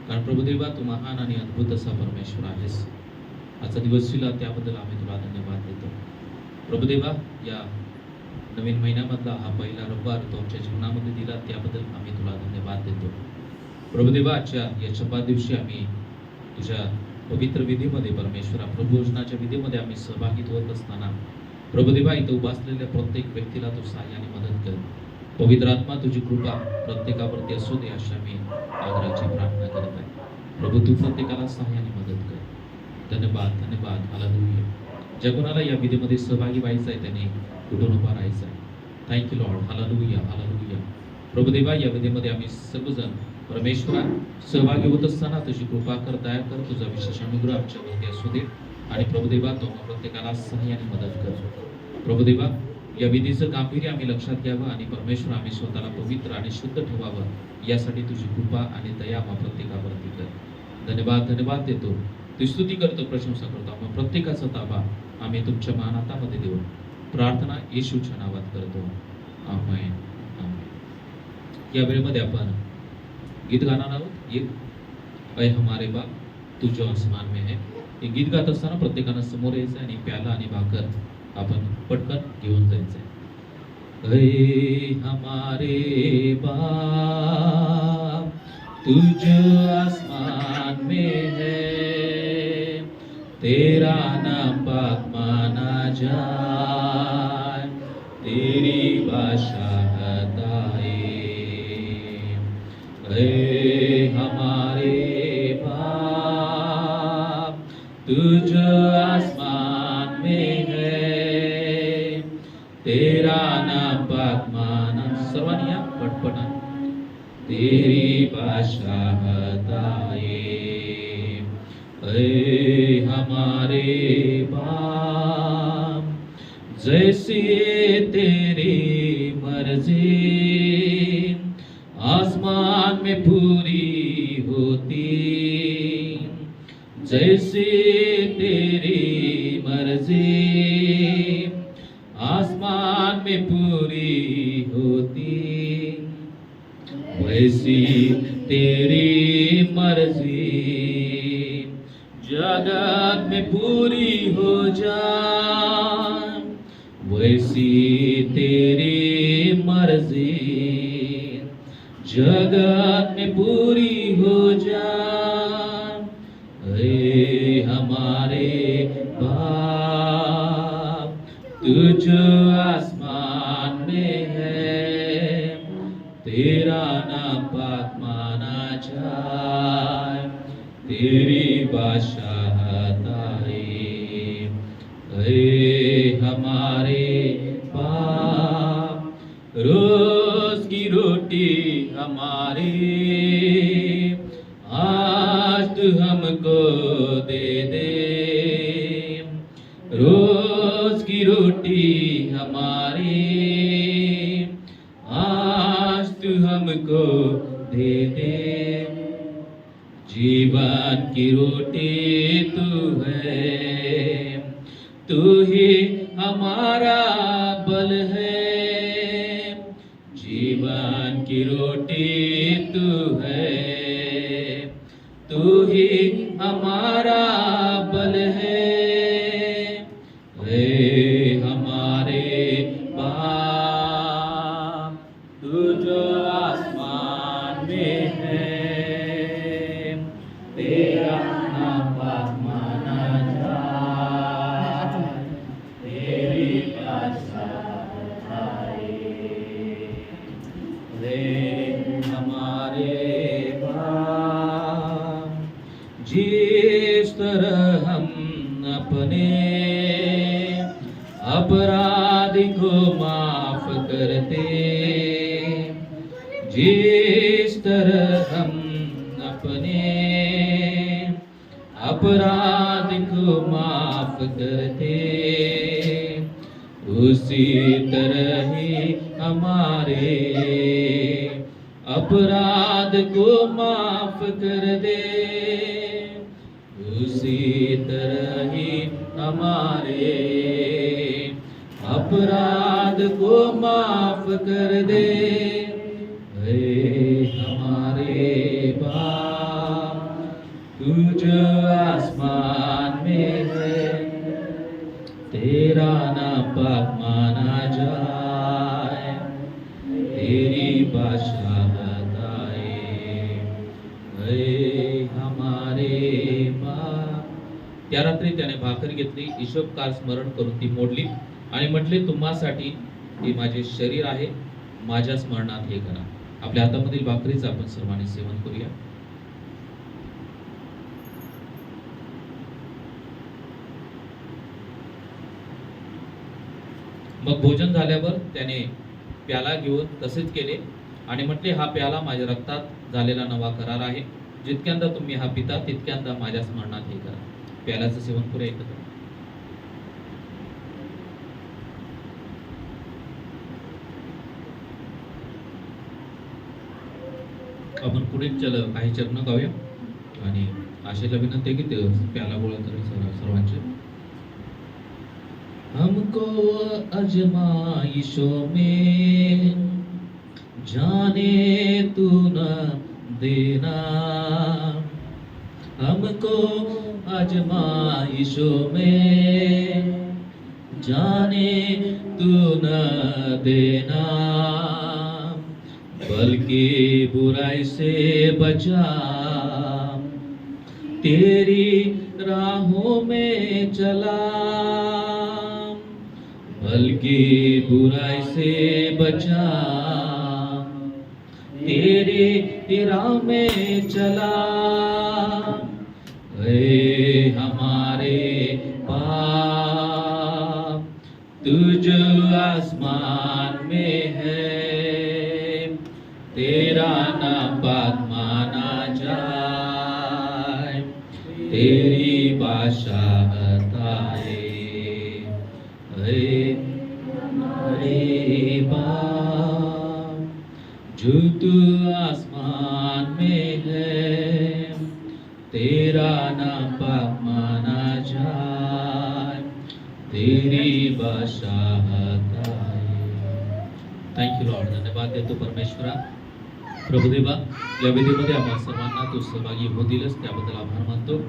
कारण प्रभुदेवा तू महान आणि अद्भुत असा परमेश्वर आहेस। आजचा दिवस दिला त्याबद्दल आम्ही तुला धन्यवाद देतो प्रभुदेवा। या नवीन महिन्यामधला हा पहिला रविवार तो आमच्या जीवनामध्ये दिला त्याबद्दल आम्ही तुला धन्यवाद देतो प्रभुदेवा। आजच्या या शब्दात दिवशी आम्ही तुझ्या पवित्र विधीमध्ये परमेश्वरा प्रभोजनाच्या विधीमध्ये आम्ही सहभागी होत असताना प्रभुदेवा इथं उभा असलेल्या प्रत्येक व्यक्तीला तू सहाय्याने मदत कर। पवित्र आत्मा तुझी कृपा प्रत्येकावरती असू दे अशी आम्ही आदराची प्रार्थना करत आहे प्रभू। तू प्रत्येकाला सहाय्याने मदत कर। धन्यवाद धन्यवाद हालेलुया। ज्या कोणाला या विधीमध्ये सहभागी व्हायचं आहे त्यांनी कुठून उभा राहायचं आहे। Thank you Lord, hallelujah hallelujah. Prabhudeva या विधीमध्ये आम्ही सर्वजण परमेश्वरा सहभागी होत असताना तुझी कृपा कर, दया कर, तुझा विशेष अनुग्रह आमच्यावरती असू दे आणि प्रभुदेवा तो प्रत्येकाला सहाय्याने मदत कर प्रभुदेवा। या विधीचं गांभीर्य आम्ही लक्षात घ्यावं आणि परमेश्वर आम्ही स्वतःला पवित्र आणि शुद्ध ठेवावं यासाठी तुझी कृपा आणि दया आम्हा प्रत्येकावरती कर। धन्यवाद धन्यवाद देतो, तू स्तुती करतो, प्रशंसा करतो। आम्हा प्रत्येकाचा ताबा आम्ही तुमच्या मानातामध्ये देऊ प्रार्थना येशूच्या नावात करतो, आमेन आमेन। या वेळेमध्ये आपण गीत गाणार आहोत, एक ऐ हमारे बाप तू जो आसमान में है। हे गीत गात असताना प्रत्येकानं समोर यायचं आणि प्याला आणि भाकर आपण पटकन घेऊन जायचंय। ऐ हमारे बाप तू जो आसमान में है, तेरा नाम पाक माना जाए, तेरी बादशाहत आए। ऐ हमारे बाप तू जो आसमान में है, तेरा नाम पाक माना, सर्वांनी या पटपटा, तेरी बादशाहत आए। ऐ हमारे बाप जैसी तेरी मर्जी आसमान में पूरी जैसी तेरी मर्जी आसमान में पूरी होती, वैसी तेरी मर्जी जगत में पूरी हो जाए, वैसी तेरी मर्जी जगत में पूरी हो जाए। हे हमारे बाप, तू जो आसमान में है, तेरा नाम पाक माना जाए, तेरी बादशाहत आए। हे हमारे बाप, रोज की रोटी हमारी आज तू हमको दे दे, रोज की रोटी हमारी आज तू हमको दे दे। जीवन की रोटी तू है, तू ही हमारा बल है। जीवन की रोटी तू है, तू ही हमारा बल है। हे हमारे बाप, तू जो आसमान में है, तेरा नाम पाक माना जाए, तेरी बादशाहत आए। हे हमारे बाप, जिस तरह हम अपने अपराधी को माफ करते, जिस तरह हम अपने अपराध को माफ करते, उसी तरह ही हमारे अपराध को माफ कर दे, उसी तरह ही हमारे अपराध को माफ कर दे। हे हमारे बाप, तू जो आसमान में है, तेरा नाम पाक माना जाए, तेरी बादशाहत आए। हे हमारे बाप। त्या रात्री त्याने भाकर घेतली, हिशोबकाल स्मरण करून ती मोडली आणि म्हटले, तुम्हासाठी हे माझे शरीर आहे, माझ्या स्मरणात हे करा. आपल्या हातामधील भाकरीचं आपण सर्वांनी सेवन करूया. मग भोजन झाल्यावर त्याने प्याला घेऊन तसेच केले आणि म्हटले, हा प्याला माझ्या रक्तात झालेला नवा करार आहे, जितक्यांदा तुम्ही हा पिता तितक्यांदा माझ्या स्मरणात हे करा. प्याल्याचं सेवन करूया एकत्र. आपण पुढे काही चरण गाऊया आणि आशेला विनंती आहे की ते प्याला गोळा करेल सर्वांचे. हमको अजमाइशों में जाने तू न देना, हमको अजमाइशों में जाने तू न देना, बल्कि बुराई से बचा, तेरी राहों में चला, बल्कि बुराई से बचा, तेरी राह में चला. हे हमारे बाप, तू जो आसमान में है, तेरा नाम पाक माना जाए, तेरी बादशाहत आए. हे हमारे बाप, जो तू आसमान में है, तेरा नाम पाक माना जाए, तेरी बादशाहत थँक्यू लॉर्ड. धन्यवाद देतो परमेश्वरा. प्रभुदेवा, या विधीमध्ये आम्हा सर्वांना तू सहभागी होऊ दिलंस त्याबद्दल आभार मानतो.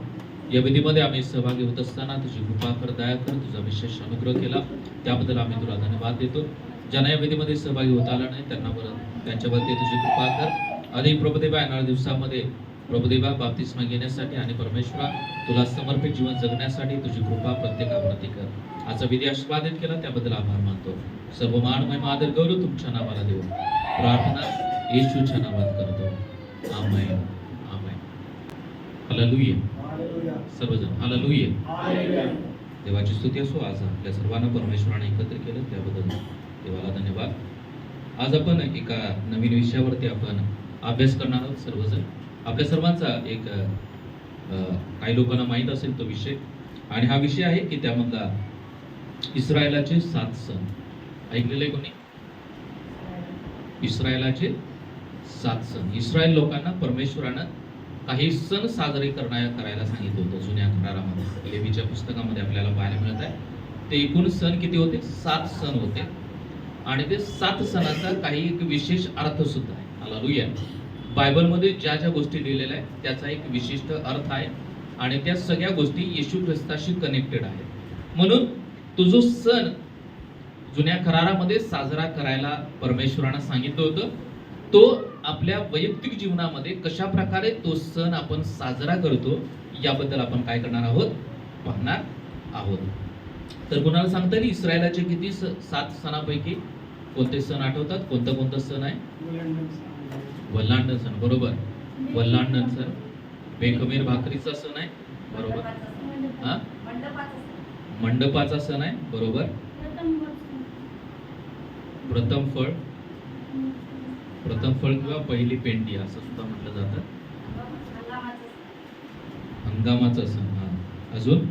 या विधीमध्ये आम्ही सहभागी होत असताना तुझी कृपा कर, दया कर, तुझा विशेष अनुग्रह केला त्याबद्दल आम्ही तुला धन्यवाद देतो. ज्यांना या विधीमध्ये सहभागी होता आला नाही त्यांना परत त्यांच्यावरती तुझी कृपा कर. अधिक प्रभुदेवा येणाऱ्या दिवसामध्ये प्रभुदेवा बाप्तिस्मा घेण्यासाठी आणि परमेश्वरा तुला समर्पित जीवन जगण्यासाठी तुझी कृपा प्रत्येकावरती कर. आजचा विधी आशीर्वादित केला त्याबद्दल आभार मानतो. सर्व मान महिमा आदर गौरव तुमच्या नावाला देऊ. प्रार्थना येशूच्या नावात करतो. आमेन. आमेन. हालेलुया. हालेलुया. सर्वजण हालेलुया. हालेलुया. देवाची स्तुती असो. आज आपल्या सर्वांना परमेश्वराने एकत्र केलं त्याबद्दल देवाला धन्यवाद. आज आपण एका नवीन विषयावरती आपण अभ्यास करणार आहोत सर्वजण. आपल्या सर्वांचा एक काही लोकांना माहीत असेल तो विषय, आणि हा विषय आहे की त्यामधला इस्रायलाचे 7 सण. ऐकलेलं आहे कोणी? इस्रायलाचे 7 सण. इस्रायल लोकांना परमेश्वरानं काही सण साजरे करायला सांगितलं होतं जुन्या करारामध्ये. लेवीच्या पुस्तकामध्ये आपल्याला पाहायला मिळत आहे. ते एकूण सण किती होते? 7 सण होते. आणि ते 7 सणाचा काही एक विशेष अर्थ सुद्धा आहे. हालेलुया. बायबलमध्ये ज्या ज्या गोष्टी लिहिलेल्या आहेत त्याचा एक विशिष्ट अर्थ आहे, आणि त्या सगळ्या गोष्टी येशू ख्रिस्ताशी कनेक्टेड आहेत. म्हणून तो जो सण जुन्या करारामध्ये साजरा करायला परमेश्वरानं सांगितलं होतं, तो आपल्या वैयक्तिक जीवनामध्ये कशा प्रकारे तो सण आपण साजरा करतो याबद्दल आपण काय करणार आहोत? पाहणार आहोत. तर कुणाला सांगता येईल इस्रायलाचे किती 7 सणापैकी कोणते सण आठवतात? कोणता सण आहे? वल्हांडण सण. बरोबर. वल्हांडण सण. बेखमीर भाकरीचा सण आहे. बरोबर. हा, मंडपाचा सण आहे. बरोबर. प्रथम फळ किंवा पहिली पेंडी असं सुद्धा म्हटलं जातं. हंगामाचा सण. हा, अजून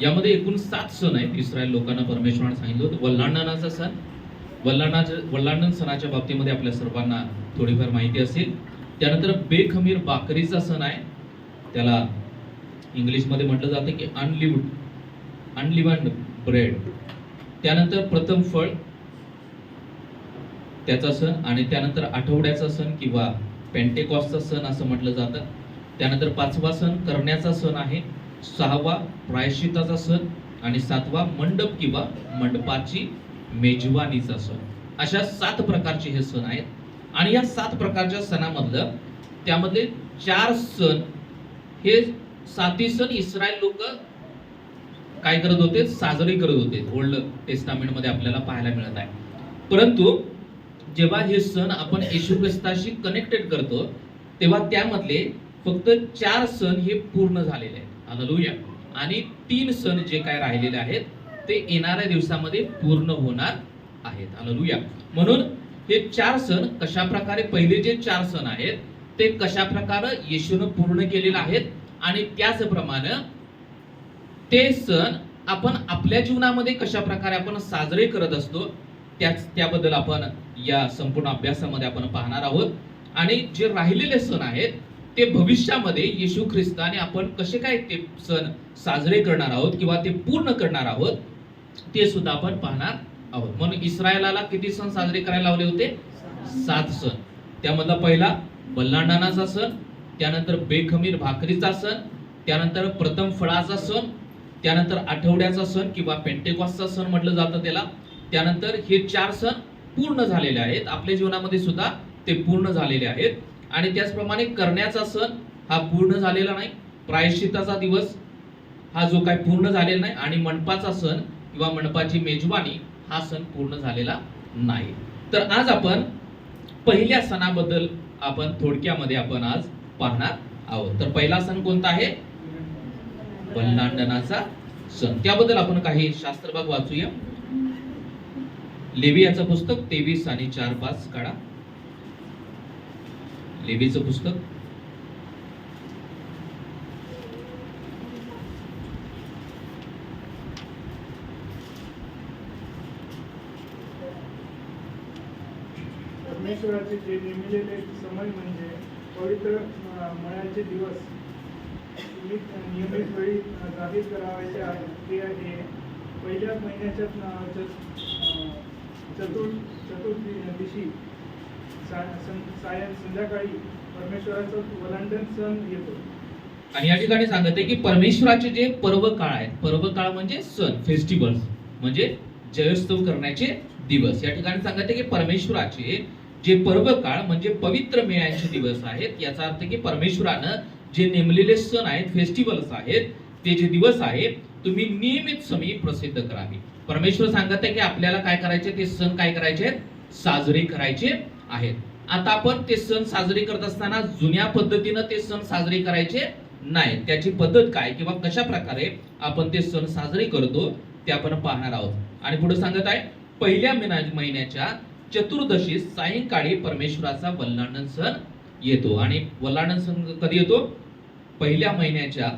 यामध्ये एकूण 7 सण आहेत. इस्रायल लोकांना परमेश्वराने सांगितलं होतं. वल्हांडणाचा सण. वल्हांडण सणाच्या बाबतीमध्ये आपल्या सर्वांना थोडीफार माहिती असेल. त्यानंतर बेखमीर भाकरीचा सण आहे. त्याला इंग्लिशमध्ये म्हटलं जातं की अनलिव्हन्ड ब्रेड. त्यानंतर प्रथम फळ त्याचा सण, आणि त्यानंतर आठवड्याचा सण किंवा पेंटेकॉस्टचा सण असं म्हटलं जातं. त्यानंतर 5वा सण करण्याचा सण आहे. 6वा प्रायश्चिताचा सण, आणि 7वा मंडप किंवा मंडपाची मेजवानीचा सण. अशा 7 प्रकारचे हे सण आहेत. आणि या 7 प्रकारच्या सणामधलं त्यामध्ये 4 सण हे 7ही सण इस्रायल लोक काय करत होते? साजरे करत होते. ओल्ड टेस्टामेंटमध्ये आपल्याला पाहायला मिळत आहे. परंतु जेव्हा हे सण आपण येशू ख्रिस्ताशी कनेक्टेड करतो तेव्हा त्यामधले फक्त 4 सण हे पूर्ण झालेले आहेत. हालेलुया. आणि 3 सण जे काय राहिलेले आहेत ते येणाऱ्या दिवसामध्ये पूर्ण होणार आहेत. हालेलुया. म्हणून हे 4 सण कशा प्रकारे, पहिले जे 4 सण आहेत ते कशा प्रकारे येशूने पूर्ण केलेले आहेत, आणि त्याचप्रमाणे ते सण आपण आपल्या जीवनामध्ये कशा प्रकारे आपण साजरे करत असतो त्याबद्दल आपण या संपूर्ण अभ्यासामध्ये आपण पाहणार आहोत. आणि जे राहिलेले सण आहेत ते भविष्यामध्ये येशू ख्रिस्ताने आपण कसे काय ते सण साजरे करणार आहोत किंवा ते पूर्ण करणार आहोत ते सुद्धा आपण पाहणार आहोत. म्हणून इस्रायलाला किती सण साजरे करायला लावले होते? 7 सण. त्यामधला पहिला वल्हांडणाचा सण, त्यानंतर बेखमीर भाकरीचा सण, त्यानंतर प्रथम फळाचा सण, त्यानंतर आठवड्याचा सण किंवा पेंटेकॉस्टचा सण म्हटलं जातं त्याला. त्यानंतर हे 4 सण पूर्ण झालेले आहेत. आपल्या जीवनामध्ये सुद्धा ते पूर्ण झालेले आहेत. आणि त्याचप्रमाणे करण्याचा सण हा पूर्ण झालेला नाही. प्रायश्चिताचा दिवस हा जो काय पूर्ण झालेला नाही. आणि मंडपाचा सण किंवा मंडपाची मेजवानी हा सण पूर्ण झालेला नाही. तर आज आपण पहिल्या सणाबद्दल आपण थोडक्यामध्ये आपण आज पाहणार आहोत. तर पहिला सण कोणता आहे? वल्हांडणाचा सण. त्याबद्दल आपण काही शास्त्रभाग वाचूया. लेवियाचं पुस्तक 23 आणि 4-5 काढा. लेवीचं पुस्तक परमेश्वराचे जे नेमलेले समय म्हणजे पवित्र मळ्याचे दिवस तुम्ही नियमित वेळी जाहीर करावायचे आहेत. ते आहे पहिल्या महिन्याच्या चतुर्दिशी संध्याकाळी परमेश्वराचा वलांडन सण येतो. आणि या ठिकाणी सांगत आहे की परमेश्वराचे जे पर्व काळ आहेत, पर्व काळ म्हणजे सण, फेस्टिवल्स म्हणजे जयोत्सव करण्याचे दिवस. या ठिकाणी सांगत आहे की परमेश्वराचे जे पर्व काळ म्हणजे पवित्र मेळ्यांचे दिवस आहेत. याचा अर्थ की परमेश्वरानं जे नेमलेले सण आहेत, फेस्टिवल्स आहेत, ते जे दिवस आहेत तुम्ही नियमित समय प्रसिद्ध करावे. परमेश्वर सांगत आहे की आपल्याला काय करायचे, ते सण काय करायचे आहेत, साजरे करायचे आहेत. आता आपण ते सण साजरे करत असताना जुन्या पद्धतीनं ते सण साजरे करायचे नाही. त्याची पद्धत काय किंवा कशा प्रकारे आपण ते सण साजरे करतो ते आपण पाहणार आहोत. आणि पुढे सांगत आहे पहिल्या महिन्याच्या चतुर्दशी सायंकाळी परमेश्वराचा वल्हांडण सण येतो. आणि वल्हांडण सण कधी येतो, पहिल्या महिन्याच्या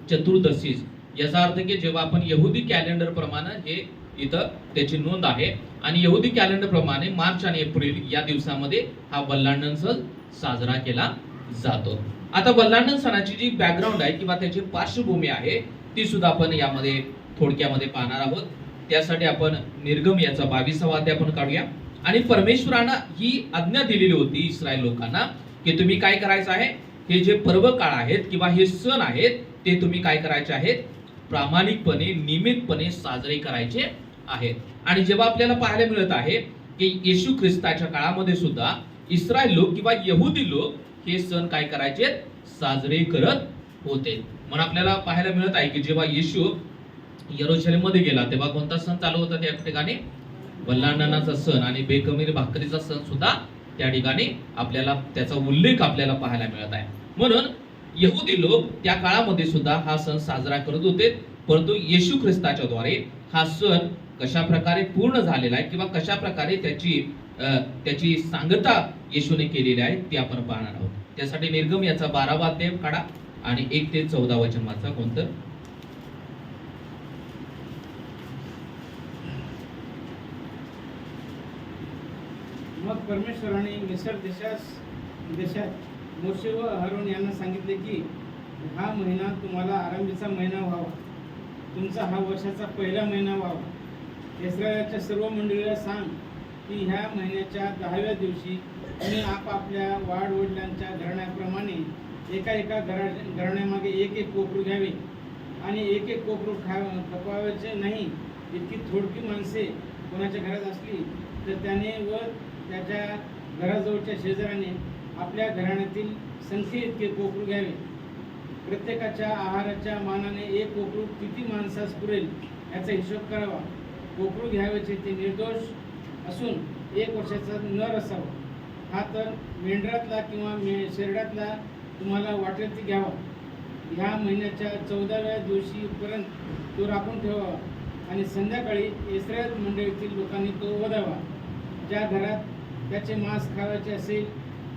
चतुर्दशीस. याचा अर्थ की जेव्हा आपण यहुदी कॅलेंडर प्रमाणे हे इथं त्याची नोंद आहे आणि यहुदी कॅलेंडर प्रमाणे मार्च आणि एप्रिल या दिवसामध्ये हा वल्हांडण सण साजरा केला जातो. आता वल्हांडण सणाची जी बॅकग्राऊंड आहे किंवा त्याची पार्श्वभूमी आहे ती सुद्धा आपण यामध्ये थोडक्यामध्ये पाहणार आहोत. त्यासाठी आपण निर्गम याचा 22वा अध्याय आपण काढूया. आणि परमेश्वरानं ही आज्ञा दिलेली होती इस्रायल लोकांना की तुम्ही काय करायचं आहे, हे जे पर्व काळ आहेत किंवा हे सण आहेत ते तुम्ही काय करायचे आहेत, प्रामाणिकपणे नियमितपणे साजरे करायचे आहेत. आणि जेव्हा आपल्याला पाहायला मिळत आहे की येशू ख्रिस्ताच्या काळामध्ये सुद्धा इस्रायल लोक किंवा यहुदी लोक हे सण काय करायचे, साजरे करत होते. म्हणून आपल्याला पाहायला मिळत आहे की जेव्हा येशू यरूशलेम मध्ये गेला तेव्हा कोणता सण चालू होता, त्या ठिकाणी वल्हांडणाचा सण आणि बेखमीर भाकरीचा सण सुद्धा त्या ठिकाणी आपल्याला त्याचा उल्लेख आपल्याला पाहायला मिळत आहे. म्हणून यहुदी लोक त्या काळामध्ये सुद्धा हा सण साजरा करत होते. परंतु येशू ख्रिस्ताच्या द्वारे हा सण कशा प्रकारे पूर्ण झालेला आहे किंवा कशा प्रकारे त्याची सांगता येशूने केलेली आहे ती आपण पाहणार आहोत. त्यासाठी निर्गम याचा 12वा अध्याय काढा आणि 1 ते 14 वचन वाचा. कोणतं? मग परमेश्वराने मिसर देशात मोशे व अहरोन यांना सांगितले की हा महिना तुम्हाला आरंभीचा महिना व्हावा, तुमचा हा वर्षाचा पहिला महिना व्हावा. इस्रायलच्या सर्व मंडळीला सांग की ह्या महिन्याच्या 10व्या दिवशी तुम्ही आपापल्या वाडवडिलांच्या घराण्याप्रमाणे एका घराण्यामागे एक कोकरू घ्यावे आणि एक कोकरू खपवायचे नाही. इतकी थोडकी माणसे कोणाच्या घरात असली तर त्याने व त्याच्या घराजवळच्या शेजाऱ्याने आपल्या घराण्यातील संख्ये इतके कोकरू घ्यावे. प्रत्येकाच्या आहाराच्या मानाने एक कोकरू किती माणसास पुरेल याचा हिशोब करावा. कोकरू घ्यावयाचे ते निर्दोष असून 1 वर्षाचा नर असावा. हा तर मेंढरातला किंवा शेरडातला तुम्हाला वाटेल ती घ्यावा. ह्या महिन्याच्या 14व्या दिवशीपर्यंत तो राखून ठेवावा आणि संध्याकाळी इस्रायल मंडळीतील लोकांनी तो वधावा. ज्या घरात त्याचे मांस खावायचे असेल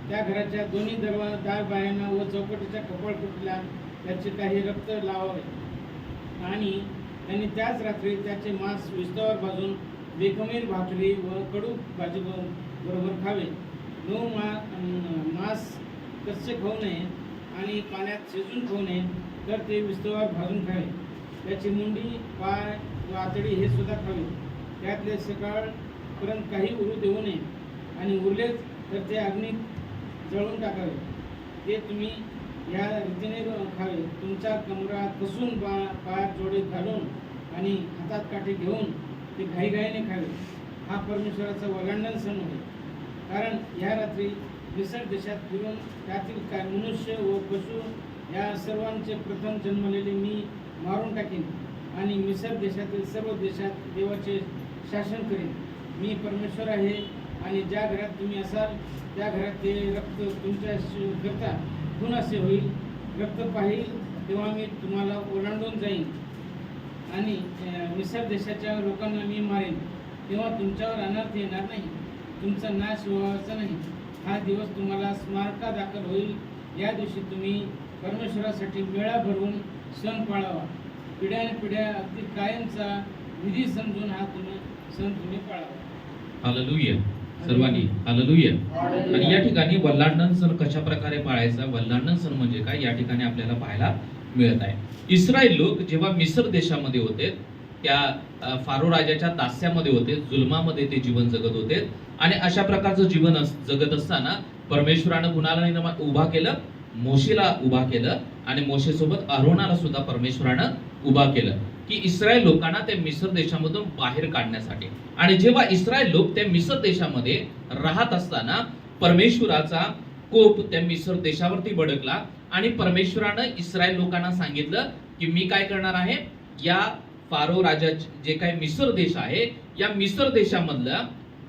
त्या घराच्या दोन्ही दार बायांना व चौकटीच्या कपाळपोटीला त्याचे काही रक्त लावावे आणि त्यांनी त्याच रात्री त्याचे मांस विस्तवावर भाजून बेखमीर भाकरी व कडू भाजी बरोबर खावे. मांस कच्चे खाऊ नये आणि पाण्यात शिजून खाऊ नये, तर ते विस्तवावर भाजून खावे. त्याची मुंडी, पाय व आतडी हे सुद्धा खावे. त्यातले सकाळपर्यंत काही उरू देऊ नये आणि उरलेच तर ते अग्नीत जळून टाकावे. ते तुम्ही या रीतीने खावे. तुमच्या कमरा कसून पायात जोडे घालून आणि हातात काठी घेऊन ते घाईघाईने खावे. हा परमेश्वराचा वल्हांडण सण होय. कारण या रात्री मिसर देशात फिरून त्यातील काय मनुष्य व पशु या सर्वांचे प्रथम जन्मलेले मी मारून टाकीन आणि मिसर देशातील सर्व देशात देवाचे शासन करेन. मी परमेश्वर आहे आणि ज्या घरात तुम्ही असाल त्या घरात ते रक्त तुमच्या करता खून असे होईल. रक्त पाहिल तेव्हा मी तुम्हाला ओलांडून जाईन आणि मिसर देशाच्या लोकांना मी मारेन. तेव्हा तुमच्यावर अनर्थ येणार नाही, तुमचा नाश व्हायचा नाही. हा दिवस तुम्हाला स्मारका दाखल होईल. या दिवशी तुम्ही परमेश्वरासाठी मेळा भरवून सण पाळावा. पिढ्यानपिढ्या अगदी कायमचा विधी समजून हा सण तुम्ही पाळावा. हालेलुया. सर्वांनी हालेलुया. आणि या ठिकाणी वल्लांडण सण कशा प्रकारे पाळायचा, वल्लांडण सण म्हणजे काय, या ठिकाणी आपल्याला पाहायला मिळत आहे. इस्रायल लोक जेव्हा मिस्र देशामध्ये होते, त्या फारो राजाच्या दास्यामध्ये होते, जुलमामध्ये ते जीवन जगत होते. आणि अशा प्रकारचं जीवन जगत असताना परमेश्वरानं कुणाला उभा केलं, मोशेला उभा केलं. आणि मोशेसोबत अरोनाला सुद्धा परमेश्वरानं उभा केलं की इस्रायल लोकांना ते मिस्र देशामधून बाहेर काढण्यासाठी. आणि जेव्हा इस्रायल लोक त्या मिस्र देशामध्ये राहत असताना परमेश्वराचा कोप त्या मिस्र देशावरती भडकला. आणि परमेश्वरानं इस्रायल लोकांना सांगितलं की मी काय करणार आहे, या फारो राजा जे काही मिस्र देश आहे, या मिस्र देशामधलं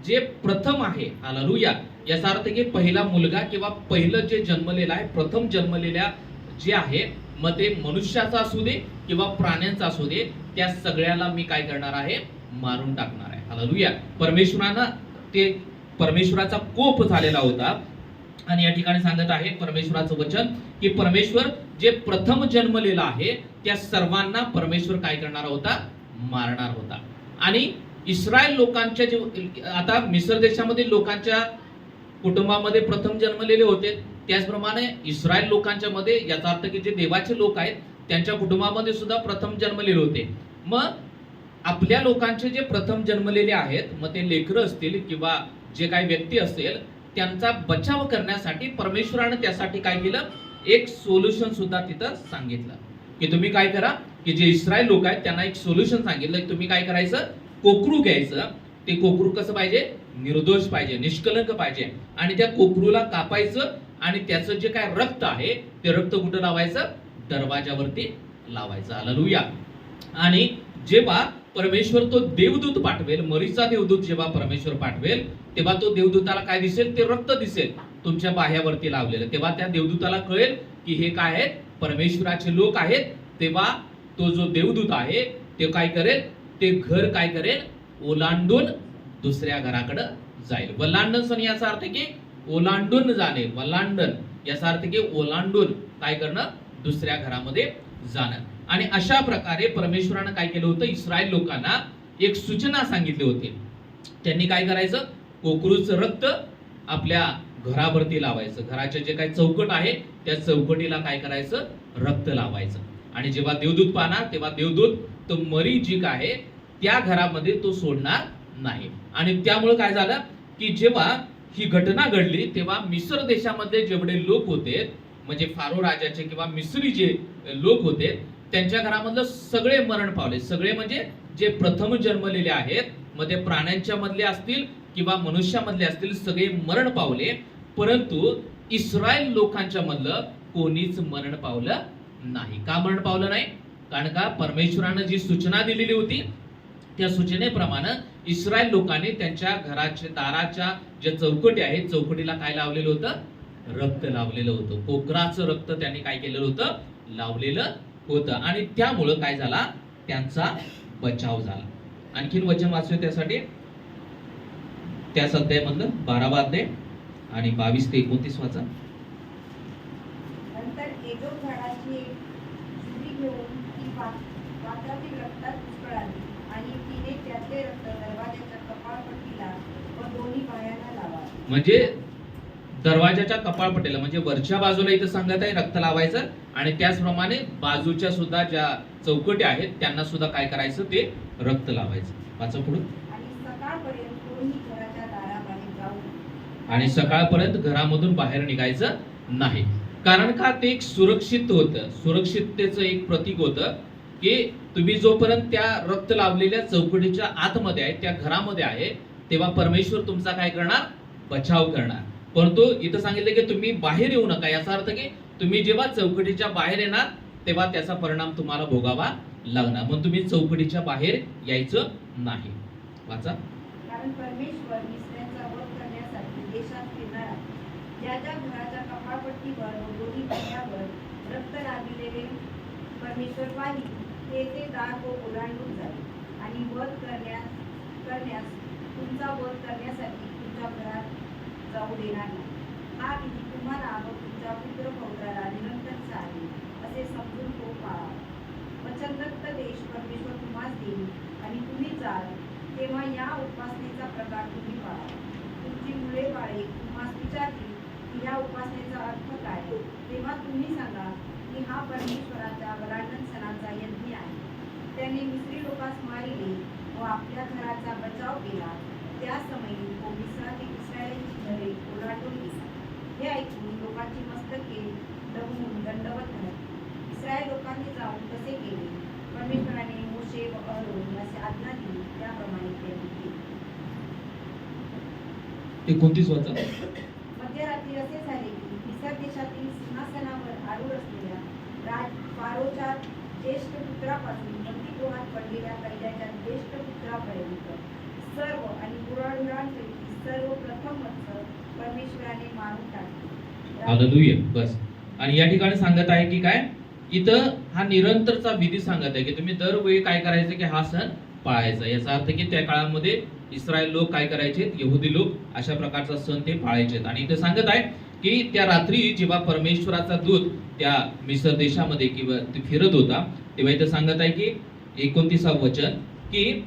जे प्रथम आहे, हालेलुया, याचा अर्थ की पहिला मुलगा किंवा पहिलं जे जन्मलेलं आहे, प्रथम जन्मलेल्या जे आहे, मग ते मनुष्याचा असू दे किंवा प्राण्यांचा असू दे, त्या सगळ्याला मी काय करणार आहे, मारून टाकणार आहे. हालेलुया. परमेश्वराचा कोप झालेला होता. आणि या ठिकाणी सांगत आहे परमेश्वराचं वचन की परमेश्वर जे प्रथम जन्मलेला आहे त्या सर्वांना परमेश्वर काय करणार होता, मारणार होता. आणि इस्रायल लोकांच्या जे आता मिस्र देशामधील लोकांच्या कुटुंबामध्ये प्रथम जन्मलेले होते, त्याचप्रमाणे इस्रायल लोकांच्या मध्ये, याचा अर्थ की जे देवाचे लोक आहेत त्यांच्या कुटुंबामध्ये सुद्धा प्रथम जन्मलेले होते. मग आपल्या लोकांचे जे प्रथम जन्मलेले आहेत, मग ते लेकरं असतील किंवा जे काही व्यक्ती असेल, त्यांचा बचाव करण्यासाठी परमेश्वरानं त्यासाठी काय केलं, एक सोल्युशन सुद्धा तिथं सांगितलं की तुम्ही काय करा, की जे इस्रायल लोक आहेत त्यांना एक सोल्युशन सांगितलं की तुम्ही काय करायचं, कोकरू घ्यायचं. ते कोकरू कसं पाहिजे, निर्दोष पाहिजे, निष्कलंक पाहिजे. आणि त्या कोकरूला कापायचं आणि त्याचं जे काय रक्त आहे ते रक्त कुठं लावायचं, दरवाजावरती लावायचं. हालेलुया. आणि जेव्हा परमेश्वर तो देवदूत पाठवेल, मरीचा देवदूत जेव्हा परमेश्वर पाठवेल, तेव्हा तो देवदूताला काय दिसेल, ते रक्त दिसेल तुमच्या बाह्यावरती लावलेलं. तेव्हा त्या देवदूताला कळेल की हे काय आहेत, परमेश्वराचे लोक आहेत. तेव्हा तो जो देवदूत आहे ते काय करेल, ते घर काय करेल, ओलांडून दुसऱ्या घराकडे जाईल. वल्लांडण सण याचा अर्थ की ओलांडून जाणे, वल्लांडण याचा अर्थ की ओलांडून काय करणं, दुसऱ्या घरामध्ये जाणं. आणि अशा प्रकारे परमेश्वरानं काय केलं होतं, इस्रायल लोकांना एक सूचना सांगितली होती. त्यांनी काय करायचं, कोकरूचं रक्त आपल्या घरावरती लावायचं. घराचे जे काही चौकट आहे त्या चौकटीला काय करायचं, रक्त लावायचं. आणि जेव्हा देवदूत पाहणार तेव्हा देवदूत तो मरी जी आहे त्या घरामध्ये तो सोडणार नाही. आणि त्यामुळे काय झालं की जेव्हा ही घटना घडली तेव्हा मिस्र देशामध्ये जेवढे लोक होते, म्हणजे फारो राजाचे किंवा मिस्री जे लोक होते, त्यांच्या घरामधलं सगळे मरण पावले. सगळे म्हणजे जे प्रथम जन्मलेले आहेत, मग ते प्राण्यांच्या मधले असतील किंवा मनुष्यामधले असतील, सगळे मरण पावले. परंतु इस्रायल लोकांच्या मधलं कोणीच मरण पावलं नाही. का मरण पावलं नाही, कारण का परमेश्वरानं जी सूचना दिलेली होती त्या सूचनेप्रमाणे इस्रायल लोकांनी त्यांच्या घराच्या दाराच्या ज्या चौकटी आहेत, चौकटीला काय लावलेलं होतं, रक्त लावलेलं होतं. कोकराचं रक्त त्यांनी काय केलेलं होतं, लावलेलं होतं. आणि त्यामुळं काय झाला, त्यांचा बचाव झाला. आणखीन वचन वाचूया त्यासाठी, त्याच अध्यायामधलं 12वा अध्याय आणि 22 ते 29 वाचा. नंतर एजोप झाडाची एक जुडी घेऊन ती पात्रातील रक्तात पुष्कळाली आणि तिने त्यातले रक्त दरवाजाच्या कपाळपट्टीला व दोन्ही पायांना लावा. म्हणजे दरवाजाच्या कपाळपट्टीला, म्हणजे वरच्या बाजूला इथं सांगत आहे रक्त लावायचं. आणि त्याचप्रमाणे बाजूच्या सुद्धा ज्या चौकटी आहेत त्यांना सुद्धा काय करायचं, ते रक्त लावायचं. वाचा पुढे. आणि सकाळपर्यंत घरामधून बाहेर निघायचं नाही. कारण का, ते एक सुरक्षित होतं, सुरक्षिततेचं एक प्रतीक होतं की तुम्ही जोपर्यंत त्या रक्त लावलेल्या चौकटीच्या आतमध्ये आहे, त्या घरामध्ये आहे, तेव्हा परमेश्वर तुमचा काय करणार, बचाव करणार. परंतु इथं सांगितलं की तुम्ही बाहेर येऊ नका. याचा अर्थ की तुम्ही जेव्हा चौकटीच्या बाहेर येणार तेव्हा त्याचा परिणाम तुम्हाला भोगावा लागणार. म्हणून तुम्ही चौकटीच्या बाहेर यायचं नाही. वाचा. कारण परमेश्वर मिस्रांचा वध करण्यासाठी देशात फिरणारा ज्या ज्या घराच्या कपाळपट्टीवर व दोन्ही पायावर रक्त लागलेले परमेश्वर पाहिली, ते दार व ओलांडून जाईल आणि वध करण्यास तुमचा वध करण्यासाठी तुमच्या घरात जाऊ देणार नाही. हा विधी तुम्हाला व तुमच्या पुत्र पौत्राला निरंतरचा आहे असे समजून तो पाळा. वचनदत्त देश परमेश्वर तुम्हाला देईल आणि तुम्ही जाल तेव्हा या उपासनेचा प्रकार तुम्ही पाळा. तुमची उपासनेचा अर्थ काय, तेव्हा तुम्ही सांगा की हा परमेश्वराच्या वलांडन सणाचा यज्ञ आहे. त्याने मिस्री लोकांस मारिले व आपल्या घराचा बचाव केला. त्या समयी तो इस्रायलीची घरे ओलांडून गेला. हे ऐकून लोकांची मस्तके डबून दंडवत झाली. इस्रायल लोकांनी जाऊन तसे केले. परमेश्वराने मोशे व अहरोन यास आज्ञा दिली, त्याप्रमाणे त्यांनी केले. 29 वाचा. मध्यरात्री असे झाले की मिसर देशातील सिंहासनावर आरूढ असलेल्या राज फारोच्या ज्येष्ठ पुत्रापासून बंदीगृहात पडलेल्या कैद्याच्या ज्येष्ठ पुत्रापर्यंत सर्व आणि गुराढोरांपैकी सर्व प्रथम वत्स परमेश्वराने मारून टाकले. हालेलुया. बस. आणि या ठिकाणी सांगत आहे की काय, इथं हा निरंतरचा विधी सांगत आहे की तुम्ही दरवेळी काय करायचं की हा सण पाळायचा. याचा अर्थ की त्या काळामध्ये इस्रायल लोक काय करायचे, यहुदी लोक अशा प्रकारचा सण ते पाळायचे. आणि इथे सांगत आहे की त्या रात्री जेव्हा परमेश्वराचा दूत त्या मिस्र देशामध्ये किंवा ते फिरत होता, तेव्हा इथे सांगत आहे की 29 वचन की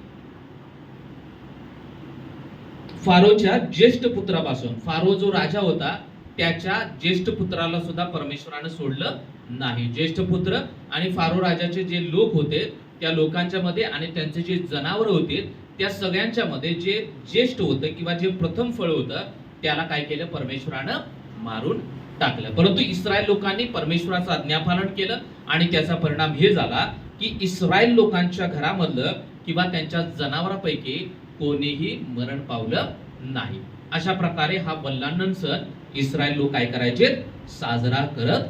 फारोच्या ज्येष्ठ पुत्रापासून, फारो जो राजा होता त्याच्या ज्येष्ठ पुत्राला सुद्धा परमेश्वरानं सोडलं नाही. ज्येष्ठ पुत्र आणि फारो राजाचे जे लोक होते त्या लोकांच्या मध्ये आणि त्यांचे जे जनावर होते त्या सगळ्यांच्या मध्ये जे ज्येष्ठ होतं किंवा जे प्रथम फळ होतं त्याला काय केलं, परमेश्वरानं मारून टाकलं. परंतु इस्रायल लोकांनी परमेश्वराचं आज्ञापालन केलं आणि त्याचा परिणाम हे झाला की इस्रायल लोकांच्या घरामधलं किंवा त्यांच्या जनावरांपैकी कोणीही मरण पावलं नाही. अशा प्रकारे हा वल्हांडण सण इस्रायल लोक काय करायचे, साजरा करत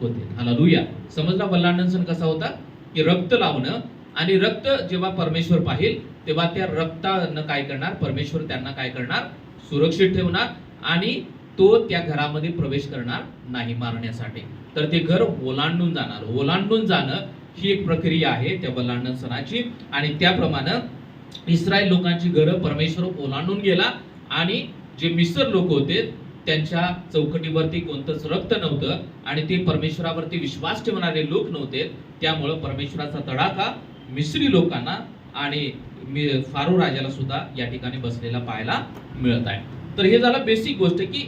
होते. हालेलुया. समजला वल्हांडण सण कसा होता की रक्त लावणं, आणि रक्त जेव्हा परमेश्वर पाहिल तेव्हा त्या रक्तानं काय करणार, परमेश्वर त्यांना काय करणार, सुरक्षित ठेवणार आणि तो त्या घरामध्ये प्रवेश करणार नाही मारण्यासाठी. तर ते घर ओलांडून जाणार. ओलांडून जाणं ही एक प्रक्रिया आहे त्या वल्हांडण सणाची. आणि त्याप्रमाणे इस्रायल लोकांची घरं परमेश्वर ओलांडून गेला आणि जे मिस्र लोक होते त्यांच्या चौकटीवरती कोणतंच रक्त नव्हतं आणि ते परमेश्वरावरती विश्वास ठेवणारे लोक नव्हते. त्यामुळं परमेश्वराचा तडाखा मिस्री लोकांना आणि फारो राजाला सुद्धा या ठिकाणी बसलेला पाहायला मिळत आहे. तर हे झालं बेसिक गोष्ट की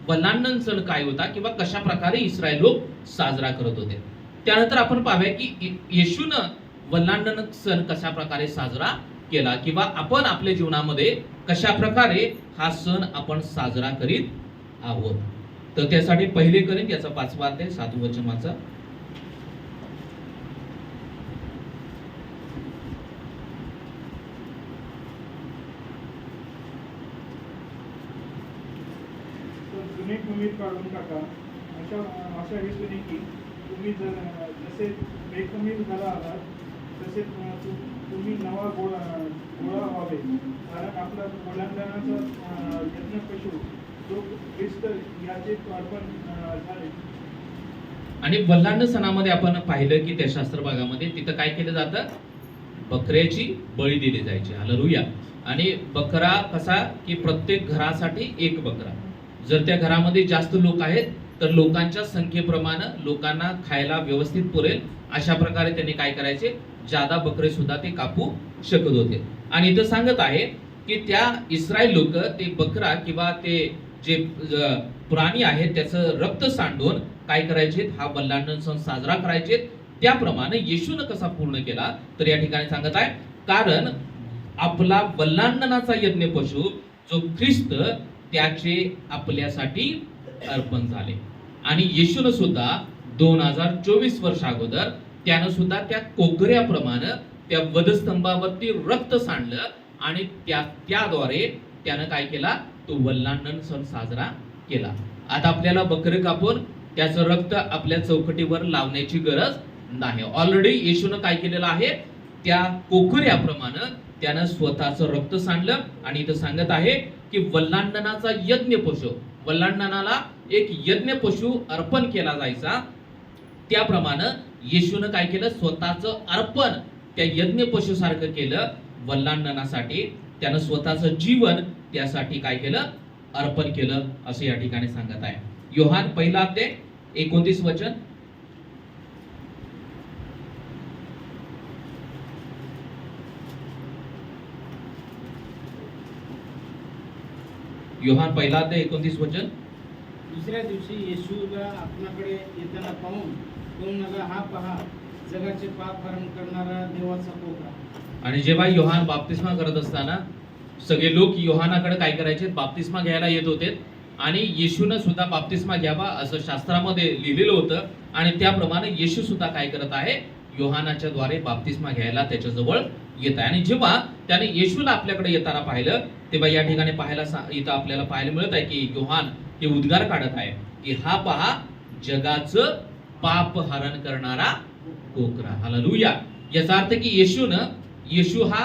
वल्हांडण सण काय होता किंवा कशा प्रकारे इस्रायल लोक साजरा करत होते. त्यानंतर आपण पाहूया की येशूनं वल्हांडण सण कशा प्रकारे साजरा केला किंवा आपण आपल्या जीवनामध्ये कशा प्रकारे हा सण आपण साजरा करीत आहोत. तर त्यासाठी पहिले करीन याचा 5वा अध्याय 7 वचन वाचा. जुने कुमीर काढून टाका. अशा हेतूने की तुम्ही जसे बेखमीर झाला आहात तसे तुम्ही नवा गोळा व्हावे. कारण आपला ओलांडणाचा यज्ञ पशु जो ख्रिस्त याचे अर्पण झाले. आणि वल्हांडण सणामध्ये आपण पाहिलं की त्या शास्त्र भागामध्ये तिथं काय केलं जातं, बकऱ्याची बळी दिली जायची. हालेलुया. आणि बकरा कसा की प्रत्येक घरासाठी एक बकरा. जर त्या घरामध्ये जास्त लोक आहेत तर लोकांच्या संख्येप्रमाणे लोकांना खायला व्यवस्थित पुरेल अशा प्रकारे त्यांनी काय करायचे, जादा बकरे सुद्धा ते कापू शकत होते. आणि इथं सांगत आहे की त्या इस्रायल लोक ते बकरा किंवा ते जे प्राणी आहेत त्याचं रक्त सांडून काय करायचे, हा वल्हांडण सण साजरा करायचे. त्याप्रमाणे येशूनं कसा पूर्ण केला तर या ठिकाणी सांगत आहे, कारण आपला वल्हांडणाचा यज्ञ पशु जो ख्रिस्त त्याचे आपल्यासाठी अर्पण झाले. आणि येशूनं सुद्धा 2024 वर्ष अगोदर त्यानं सुद्धा त्या कोकऱ्याप्रमाणे त्या वधस्तंभावरती रक्त सांडलं आणि त्याद्वारे त्यानं काय केला, तो वल्हांडण सण साजरा केला. आता आपल्याला बकरे कापून त्याचं रक्त आपल्या चौकटीवर लावण्याची गरज नाही. ऑलरेडी येशूनं काय केलेलं आहे, त्या कोकऱ्याप्रमाणे त्यानं स्वतःचं रक्त सांडलं. आणि इथं सांगत आहे की वल्हांडणाचा यज्ञ पशु, वल्हांडणाला एक यज्ञ पशु अर्पण केला जायचा. त्याप्रमाणे येशूनं काय केलं, स्वतःचं अर्पण त्या यज्ञ पशु सारखं केलं वल्हांडणासाठी. त्यानं स्वतःचं जीवन त्यासाठी काय केलं, अर्पण केलं असं या ठिकाणी सांगत आहे. योहान 1 अध्याय 29 वचन. योहान 1 अध्याय 29 वचन. दुसऱ्या दिवशी येशूला आपणाकडे येताना पाहून तो म्हणाला, हा पहा, जगाचे पाप हरण करणारा देवाचा कोपरा. आणि जेव्हा योहान बाप्तिस्मा करत असताना सगळे लोक योहानाकडे काय करायचे, बाप्तिस्मा घ्यायला येत होते आणि येशूनं सुद्धा बाप्तिस्मा घ्यावा असं शास्त्रामध्ये लिहिलेलं होतं. आणि त्याप्रमाणे येशू सुद्धा काय करत आहे, योहानाच्या द्वारे बाप्तिस्मा घ्यायला त्याच्याजवळ येत आहे. आणि जेव्हा त्याने येशूला आपल्याकडे येताना पाहिलं तेव्हा या ठिकाणी इथं आपल्याला पाहायला मिळत आहे की योहान हे उद्गार काढत आहे की हा पहा, जगाचं पाप हरण करणारा कोकरा. हालेलुया. याचा अर्थ की येशू हा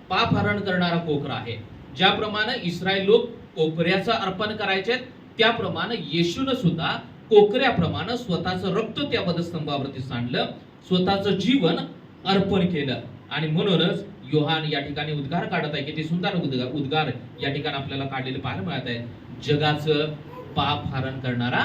पाप हरण करणारा कोकरा आहे. ज्याप्रमाणे इस्रायल लोक कोकऱ्याचं अर्पण करायचे त्याप्रमाणे येशूनं सुद्धा कोकऱ्याप्रमाणे स्वतःचं रक्त त्या वधस्तंभावरती सांडलं, स्वतःचं जीवन अर्पण केलं. आणि म्हणूनच योहान या ठिकाणी उद्गार काढत आहे की ते सुंदर उद्गार या ठिकाणी आपल्याला काढलेले पाहायला मिळत आहे, जगाचं पाप हरण करणारा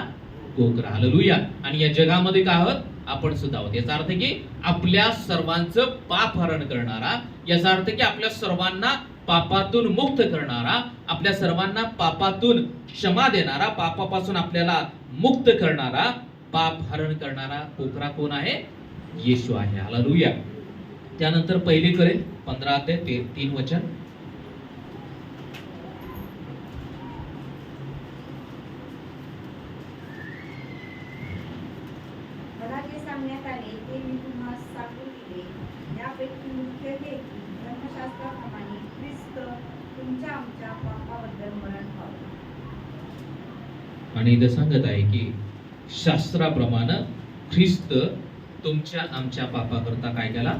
कोकरा. हालेलुया. आणि या जगामध्ये काय आहोत, आपण सुद्धा आहोत. याचा अर्थ की आपल्या सर्वांचं पाप हरण करणारा, याचा अर्थ की आपल्या सर्वांना पापातून मुक्त करणारा, आपल्या सर्वांना पापातून क्षमा देणारा, पापापासून आपल्याला मुक्त करणारा, पाप हरण करणारा कोकरा कोण आहे, येशू आहे. हालेलुया. त्यानंतर 1 कोरिन्थ 15:3 मला जे सांगण्यात आले ते मी तुम्हाला सांगून दिले. यापैकी मुख्य हे की धर्मशास्त्राप्रमाणे ख्रिस्त तुमच्या आमच्या पापाबद्दल मरण पावला. आणि इथं सांगत आहे की शास्त्राप्रमाणे ख्रिस्त तुमच्या आमच्या पापाकरता काय केला,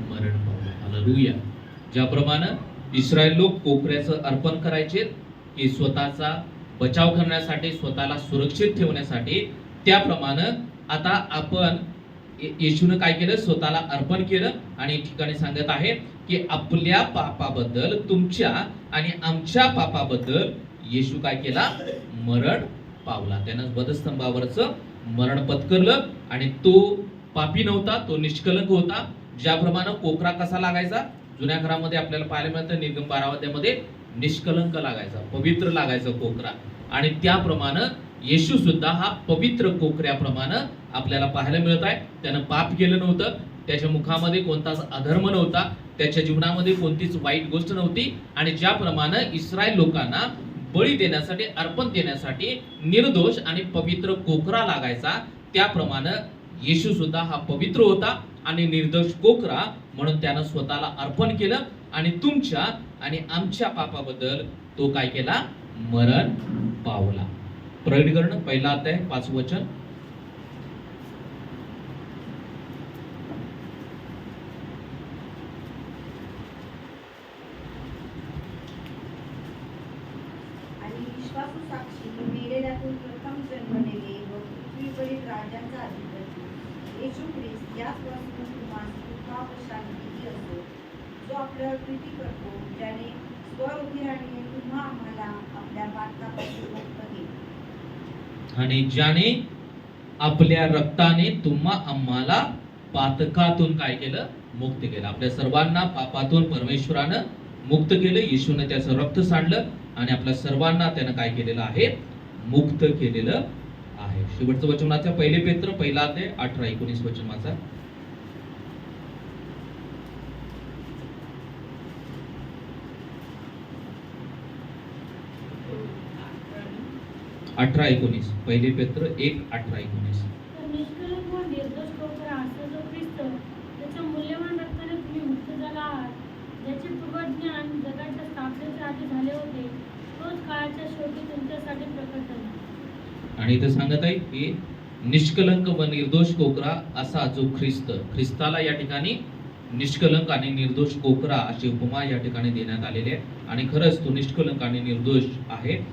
मरण पावला. हालेलुया. ज्याप्रमाणे इस्रायल लोक कोकऱ्याचं अर्पण करायचे की स्वतःचा बचाव करण्यासाठी, स्वतःला सुरक्षित ठेवण्यासाठी, त्याप्रमाणे आता आपण येशूनं काय केलं, स्वतःला अर्पण केलं. आणि ठिकाणी सांगत आहे की आपल्या पापाबद्दल, तुमच्या आणि आमच्या पापाबद्दल येशू काय केला, मरण पावला. त्यानं वधस्तंभावरचं मरण पत्करलं. आणि तो पापी नव्हता, तो निष्कलंक होता. ज्याप्रमाणे कोकरा कसा लागायचा, जुन्या घरामध्ये आपल्याला पाहायला मिळतं, निर्गम 12 अध्यायामध्ये निष्कलंक लागायचा, पवित्र लागायचा कोकरा. आणि त्याप्रमाणे येशू सुद्धा हा पवित्र कोकऱ्याप्रमाणे आपल्याला पाहायला मिळत आहे. त्यानं पाप केलं नव्हतं, त्याच्या मुखामध्ये कोणताच अधर्म नव्हता, त्याच्या जीवनामध्ये कोणतीच वाईट गोष्ट नव्हती. आणि ज्याप्रमाणे इस्रायल लोकांना बळी देण्यासाठी, अर्पण देण्यासाठी निर्दोष आणि पवित्र कोकरा लागायचा, त्याप्रमाणे येशू सुद्धा हा पवित्र होता आणि निर्दोष कोकरा, म्हणून त्यानं स्वतःला अर्पण केलं. आणि तुमच्या आणि आमच्या पापाबद्दल तो काय केला, मरण पावला. प्रकटीकरण 1 अध्याय 5 आणि विश्वासू साक्षी मेलेल्यातून प्रथम जन्मलेले व पृथ्वीवरील राज्यांचा अधिपती येशू ख्रिस्त याचपासून तुम्हाला कृपा व शांती असो, जो आपल्यावर प्रीती करतो, ज्याने स्वरुधिराने तुम्हा आम्हाला आपल्या पातकापासून मुक्त केले. आणि ज्याने आपल्या रक्ताने तुम्हा आम्हाला पातकातून काय केलं, मुक्त केलं. आपल्या सर्वांना पापातून परमेश्वरानं मुक्त केलं. येशूने त्याचं रक्त सांडलं आणि आपल्या सर्वांना त्यानं काय केलेलं आहे, मुक्त केलेलं आहे. शेवटचं वचन वाचा, 1 पेत्र 1 अध्याय 18-19 वचन वाचा. 18-19 1 पेत्र 1:18-19. तर निष्कलंक व निर्दोष कोकरा असा जो ख्रिस्त त्याच्या मूल्यवान रक्ताने तुम्ही मुक्त झाला आहात, ज्याचे पूर्वज्ञान जगाच्या स्थापनेच्या आधी झाले होते, तोच काळाच्या शेवटी तुमच्यासाठी प्रकट झाला. आणि इथं सांगत आहे की निष्कलंक व निर्दोष कोकरा असा जो ख्रिस्ताला या ठिकाणी निष्कलंक आणि निर्दोष कोकरा अशी उपमा या ठिकाणी देण्यात आलेली आहे. आणि खरंच तो निष्कलंक आणि निर्दोष आहे.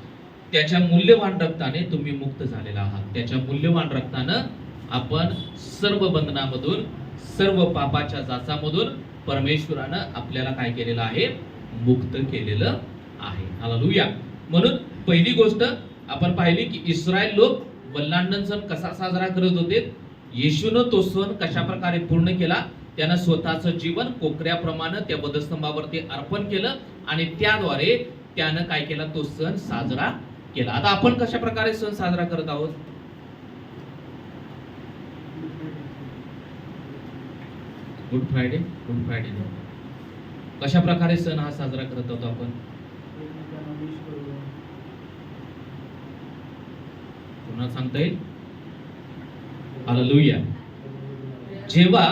त्याच्या मूल्यवान रक्ताने तुम्ही मुक्त झालेला आहात. त्याच्या मूल्यवान रक्तानं आपण सर्व बंधनामधून, सर्व पापाच्या जाचामधून परमेश्वरानं आपल्याला काय केलेलं आहे, मुक्त केलेलं आहे. हालेलुया. म्हणून पहिली गोष्ट आपण पाहिली की इस्रायल लोक बलिदान सण कसा साजरा करत होते. येशूनं तो सण कशा प्रकारे पूर्ण केला. त्यानं स्वतःचं जीवन कोकऱ्याप्रमाणे त्या वधस्तंभावरती अर्पण केलं आणि त्याद्वारे त्यानं काय केला, तो सण साजरा केला. आता आपण कशा प्रकारे सण साजरा करत आहोत? गुड फ्रायडे कशा प्रकारे सण हा साजरा करत होतो आपण? एकमेकांना विश करून पुन्हा सांगता येईल? हालेलुया. जेव्हा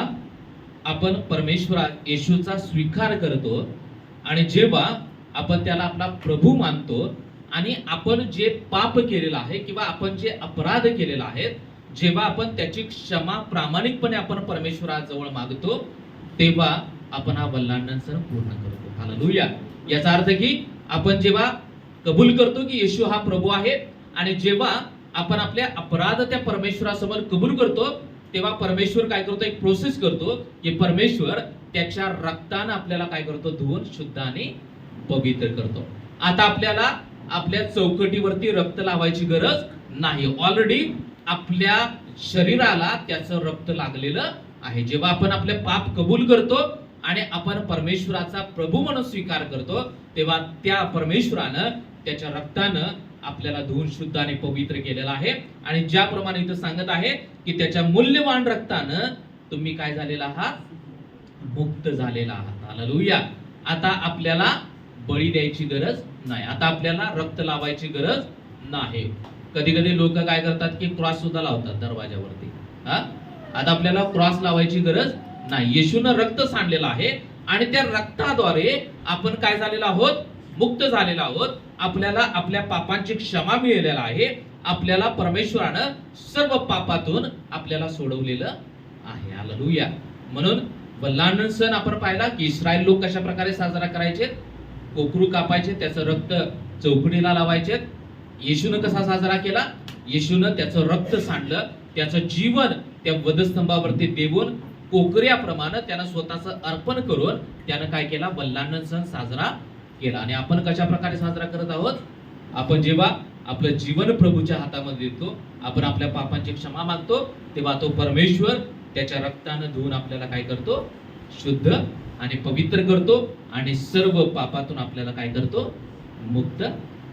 आपण परमेश्वरा येशूचा स्वीकार करतो आणि जेव्हा आपण त्याला आपला प्रभू मानतो आणि आपण जे पाप केलेलं आहे किंवा आपण जे अपराध केलेला आहे, जेव्हा आपण त्याची क्षमा प्रामाणिकपणे आपण परमेश्वराजवळ मागतो, तेव्हा आपण हा बलिदान सण पूर्ण करतो. हालेलुया. याचा अर्थ की आपण जेव्हा कबूल करतो की येशू हा प्रभू आहे आणि जेव्हा आपण आपले अपराध त्या परमेश्वरासमोर कबूल करतो, तेव्हा परमेश्वर काय करतो? एक प्रोसेस करतो की परमेश्वर त्याच्या रक्ताने आपल्याला काय करतो? धुवून शुद्ध आणि पवित्र करतो. आता आपल्याला आपल्या चौकटीवरती रक्त लावायची गरज नाही. ऑलरेडी आपल्या शरीराला त्याचं रक्त लागलेलं आहे. जेव्हा आपण आपले पाप कबूल करतो आणि आपण परमेश्वराचा प्रभू म्हणून स्वीकार करतो, तेव्हा त्या परमेश्वरानं त्याच्या रक्तानं आपल्याला धुवून शुद्ध आणि पवित्र केलेलं आहे. आणि ज्याप्रमाणे इथं सांगत आहे की त्याच्या मूल्यवान रक्तानं तुम्ही काय झालेला आहात? मुक्त झालेला आहात. हालेलुया. आता आपल्याला बळी द्यायची गरज नाही. आता आपल्याला रक्त लावायची गरज नाही. कधी कधी लोक काय करतात की क्रॉस सुद्धा लावतात दरवाजावरती. आता आपल्याला क्रॉस लावायची गरज नाही. येशूनं रक्त सांडलेलं आहे आणि त्या रक्ताद्वारे आपण काय झालेलो आहोत? मुक्त झालेलो आहोत. आपल्याला आपल्या पापांची क्षमा मिळालेला आहे. आपल्याला परमेश्वरानं सर्व पापातून आपल्याला सोडवलेलं आहे. हालेलुया. म्हणून बलिदान सण आपण पाहिला की इस्रायल लोक कशा प्रकारे साजरा करायचे? कोकरू कापायचे, त्याचं रक्त चौकटीला लावायचे. येशूनं कसा साजरा केला? येशूनं त्याचं रक्त सांडलं, त्याचं जीवन त्या वधस्तंभावरती देऊन कोकऱ्याप्रमाणे त्यानं स्वतःचं अर्पण करून त्यानं काय केला? बलिदान सण साजरा केला. आणि आपण कशा प्रकारे साजरा करत आहोत? आपण जेव्हा आपलं जीवन प्रभूच्या हातामध्ये देतो, आपण आपल्या पापांची क्षमा मागतो, तेव्हा तो परमेश्वर त्याच्या रक्तानं धुवून आपल्याला काय करतो? शुद्ध आणि पवित्र करतो आणि सर्व पापातून आपल्याला काय करतो? मुक्त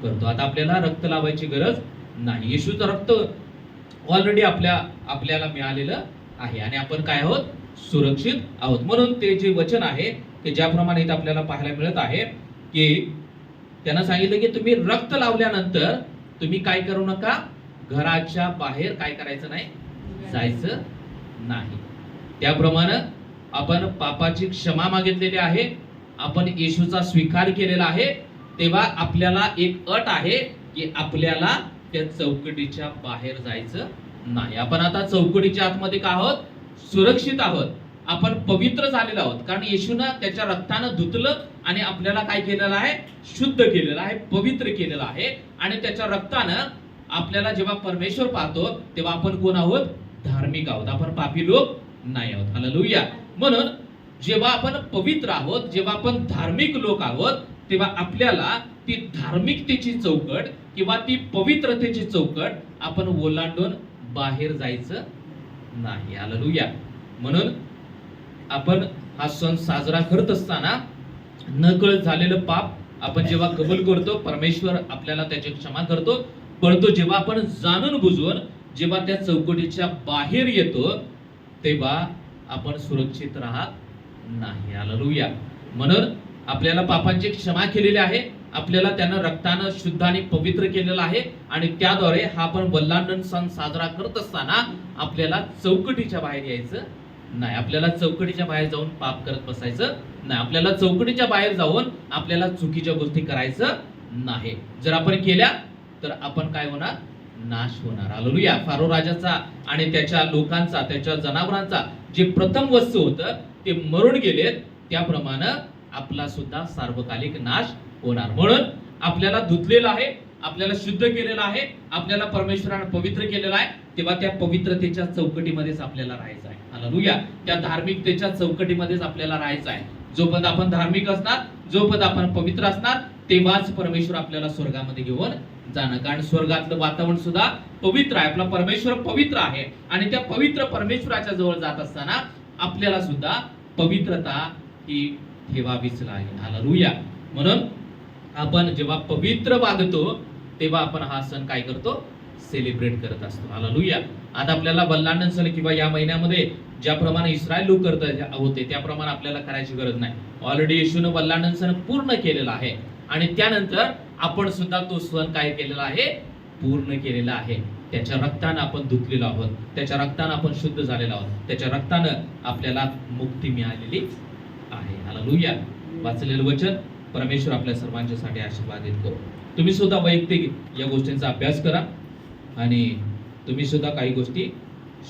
करतो. आता आपल्याला रक्त लावायची गरज नाही. येशूचं रक्त ऑलरेडी आपल्याला मिळालेलं आहे आणि आपण काय आहोत? सुरक्षित आहोत. म्हणून ते जे वचन आहे ते ज्याप्रमाणे इथं आपल्याला पाहायला मिळत आहे की त्यांना सांगितलं की तुम्ही रक्त लावल्यानंतर तुम्ही काय करू नका? घराच्या बाहेर काय करायचं नाही? जायचं नाही. त्याप्रमाणे आपण पापाची क्षमा मागितलेली आहे, आपण येशूचा स्वीकार केलेला आहे, तेव्हा आपल्याला एक अट आहे की आपल्याला त्या चौकटीच्या बाहेर जायचं नाही. आपण आता चौकटीच्या आतमध्ये का आहोत? सुरक्षित आहोत. आपण पवित्र झालेलो आहोत कारण येशूनं त्याच्या रक्तानं धुतलं आणि आपल्याला काय केलेलं आहे? शुद्ध केलेलं आहे, पवित्र केलेलं आहे. आणि त्याच्या रक्तानं आपल्याला जेव्हा परमेश्वर पाहतो तेव्हा आपण कोण आहोत? धार्मिक आहोत. आपण पापी लोक नाही आहोत. हालेलुया. म्हणून जेव्हा आपण पवित्र आहोत, जेव्हा आपण धार्मिक लोक आहोत, तेव्हा आपल्याला ती धार्मिकतेची चौकट किंवा ती पवित्रतेची चौकट आपण ओलांडून बाहेर जायचं नाही. हालेलुया. म्हणून आपण हा सण साजरा करत असताना नकळत झालेलं पाप आपण जेव्हा कबूल करतो, परमेश्वर आपल्याला त्याची क्षमा करतो. परंतु जेव्हा आपण जाणून बुजून जेव्हा त्या चौकटीच्या बाहेर येतो तेव्हा आपण सुरक्षित राहत नाही. हालेलुया. म्हणून आपल्याला पापांची क्षमा केलेली आहे, आपल्याला त्यानं रक्तानं शुद्ध आणि पवित्र केलेलं आहे आणि त्याद्वारे हा आपण बलिदान सण साजरा करत असताना आपल्याला चौकटीच्या बाहेर यायचं नाही. आपल्याला चौकटीच्या बाहेर जाऊन पाप करत बसायचं नाही. आपल्याला चौकटीच्या बाहेर जाऊन आपल्याला चुकीच्या गोष्टी करायचं नाही. जर आपण केल्या तर आपण काय होणार? नाश होणार. हालेलुया. फारो राजाचा आणि त्याच्या लोकांचा, त्याच्या जनावरांचा जे प्रथम वस्तू होतं ते मरून गेलेत, त्याप्रमाणे आपला सुद्धा सार्वकालिक नाश होणार. म्हणून आपल्याला धुतलेलं आहे, आपल्याला शुद्ध केलेलं आहे, आपल्याला परमेश्वराने पवित्र केलेलं आहे, तेव्हा त्या पवित्रतेच्या चौकटीमध्येच आपल्याला राहायचं आहे. हालेलुया. त्या धार्मिकतेच्या चौकटीमध्येच आपल्याला राहायचं आहे. जोपर्यंत आपण धार्मिक असणार, जोपर्यंत आपण पवित्र असणार, तेव्हाच परमेश्वर आपल्याला स्वर्गामध्ये घेऊन जाणं. कारण स्वर्गातलं वातावरण सुद्धा पवित्र आहे. आपला परमेश्वर पवित्र आहे आणि त्या पवित्र परमेश्वराच्या जवळ जात असताना आपल्याला सुद्धा पवित्रता ही ठेवावीच लागेल. हालेलुया. म्हणून आपण जेव्हा पवित्र वागतो तेव्हा आपण हा सण काय करतो, सेलिब्रेट करत असतो. हालेलुया. आता आपल्याला बलिदान सण किंवा या महिन्यामध्ये ज्याप्रमाणे इस्रायल लोक करत होते त्याप्रमाणे आपल्याला करायची गरज नाही. ऑलरेडी येशूने बलिदान सण पूर्ण केलेला आहे आणि त्यानंतर आपण सुद्धा तो सण काय केलेला आहे, पूर्ण केलेला आहे. त्याच्या रक्तानं आपण धुतलेलो आहोत, त्याच्या रक्तानं आपण शुद्ध झालेलो आहोत, त्याच्या रक्तानं आपल्याला मुक्ती मिळालेली आहे. हालेलुया. वाचलेलं वचन परमेश्वर आपल्या सर्वांच्यासाठी आशीर्वादित करो. तुम्ही सुद्धा वैयक्तिक या गोष्टींचा अभ्यास करा आणि तुम्ही सुद्धा काही गोष्टी